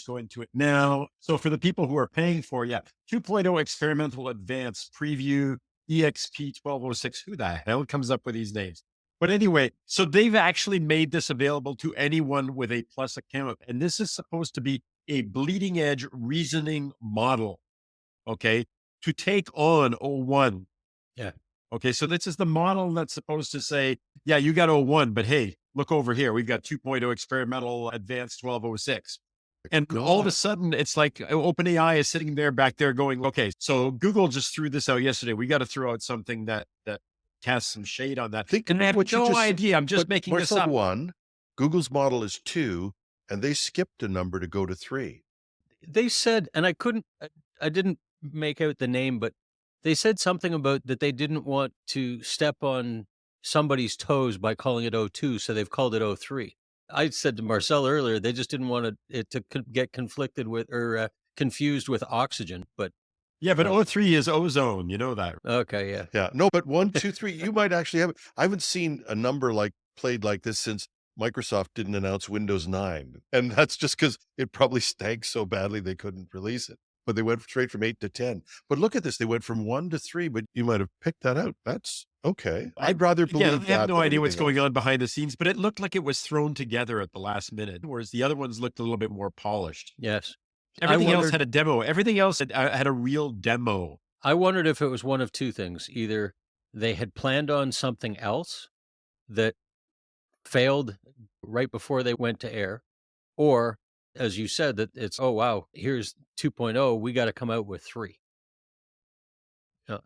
go into it now. So for the people who are paying for 2.0 experimental advanced preview EXP 1206, who the hell comes up with these names? But anyway, so they've actually made this available to anyone with a Plus account. And this is supposed to be a bleeding edge reasoning model, okay, to take on O1. Yeah. Okay, so this is the model that's supposed to say, yeah, you got O1, but hey, look over here. We've got 2.0 experimental advanced 1206. And all of a sudden, it's like OpenAI is sitting back there going, okay, so Google just threw this out yesterday. We got to throw out something that cast some shade on that. And they have no idea. I'm just making this up. 1, Google's model is 2, and they skipped a number to go to 3. They said, and I didn't make out the name, but they said something about that they didn't want to step on somebody's toes by calling it O2, so they've called it O3. I said to Marcel earlier, they just didn't want it to get conflicted with or confused with oxygen, but yeah, but O3 is ozone. You know that. Okay, yeah. Yeah. No, but 1, 2, 3, you might actually have it. I haven't seen a number played like this since Microsoft didn't announce Windows 9. And that's just because it probably stank so badly they couldn't release it. But they went straight from 8 to 10. But look at this. They went from 1 to 3, but you might have picked that out. That's okay. I'd rather believe that. I have no idea what's going on behind the scenes, but it looked like it was thrown together at the last minute, whereas the other ones looked a little bit more polished. Yes. Everything else had a demo. Everything else had a real demo. I wondered if it was one of two things. Either they had planned on something else that failed right before they went to air, or, as you said, that it's, oh, wow, here's 2.0. We got to come out with 3.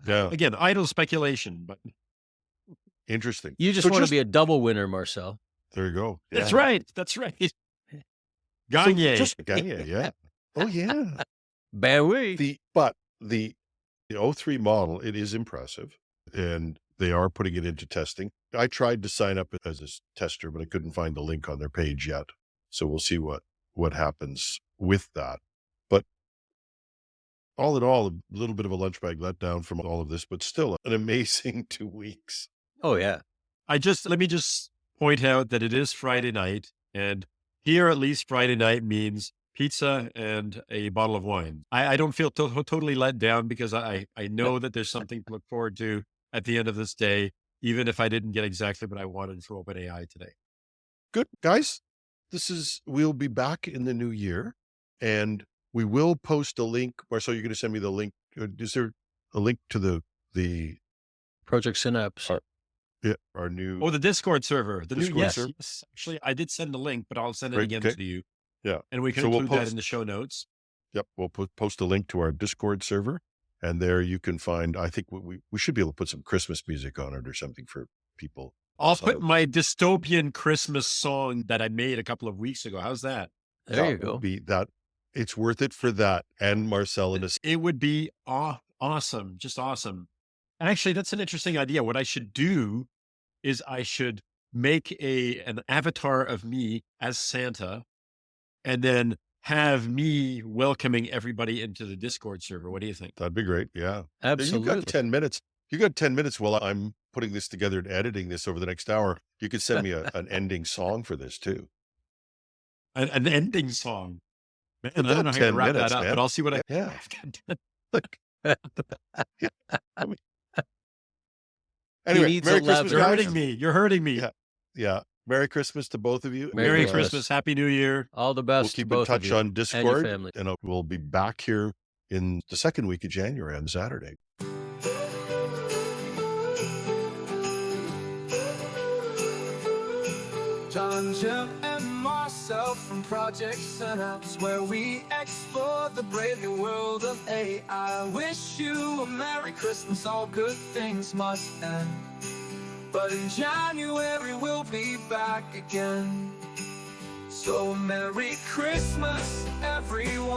Yeah. Again, idle speculation, but Interesting. You just So want to be a double winner, Marcel. There you go. that's Yeah. right. That's right. So Gagne. just Gagne, yeah. Oh yeah. Ben oui. The O3 model, it is impressive, and they are putting it into testing. I tried to sign up as a tester, but I couldn't find the link on their page yet. So we'll see what happens with that. But all in all, a little bit of a lunch bag letdown from all of this, but still an amazing 2 weeks. Oh, yeah. Let me just point out that it is Friday night, and here at least Friday night means pizza and a bottle of wine. I don't feel totally let down because I know that there's something to look forward to at the end of this day, even if I didn't get exactly what I wanted for OpenAI today. Good, guys. We'll be back in the new year, and we will post a link. Marcel, you're going to send me the link. Is there a link to the Project Synapse. our new? Oh, the Discord server. The Discord new, yes, server? yes. Actually, I did send the link, but I'll send it Right, again okay. to you. Yeah. And we can So we'll include that post- in the show notes. Yep, we'll post a link to our Discord server, and there you can find. I think we should be able to put some Christmas music on it or something for people. I'll So- put my dystopian Christmas song that I made a couple of weeks ago. How's that? There you That go. would be that. It's worth it for that and Marcel and us. It would be awesome. Just awesome. Actually, that's an interesting idea. What I should do is I should make an avatar of me as Santa and then have me welcoming everybody into the Discord server. What do you think? That'd be great. Yeah. Absolutely. You've got 10 minutes. You got 10 minutes while I'm putting this together and editing this over the next hour. You could send me an ending song for this too. An ending song. Man, I About don't know how to 10 wrap minutes, that up, man. but I'll see what I Yeah. can. Look. He Anyway, needs Merry a Christmas, You're lavender. guys. hurting me. You're hurting me. Yeah. Merry Christmas to both of you. Merry Merry Christmas. Christmas. Happy New Year. All the We'll best to keep in both of touch you on and your Discord, family. and we'll be back here in the second week of January on Saturday. John, Jim, and Marcel from Project Synapse, where we explore the brave new world of AI. Wish you a Merry Christmas, all good things must end. But in January we'll be back again. So Merry Christmas, everyone.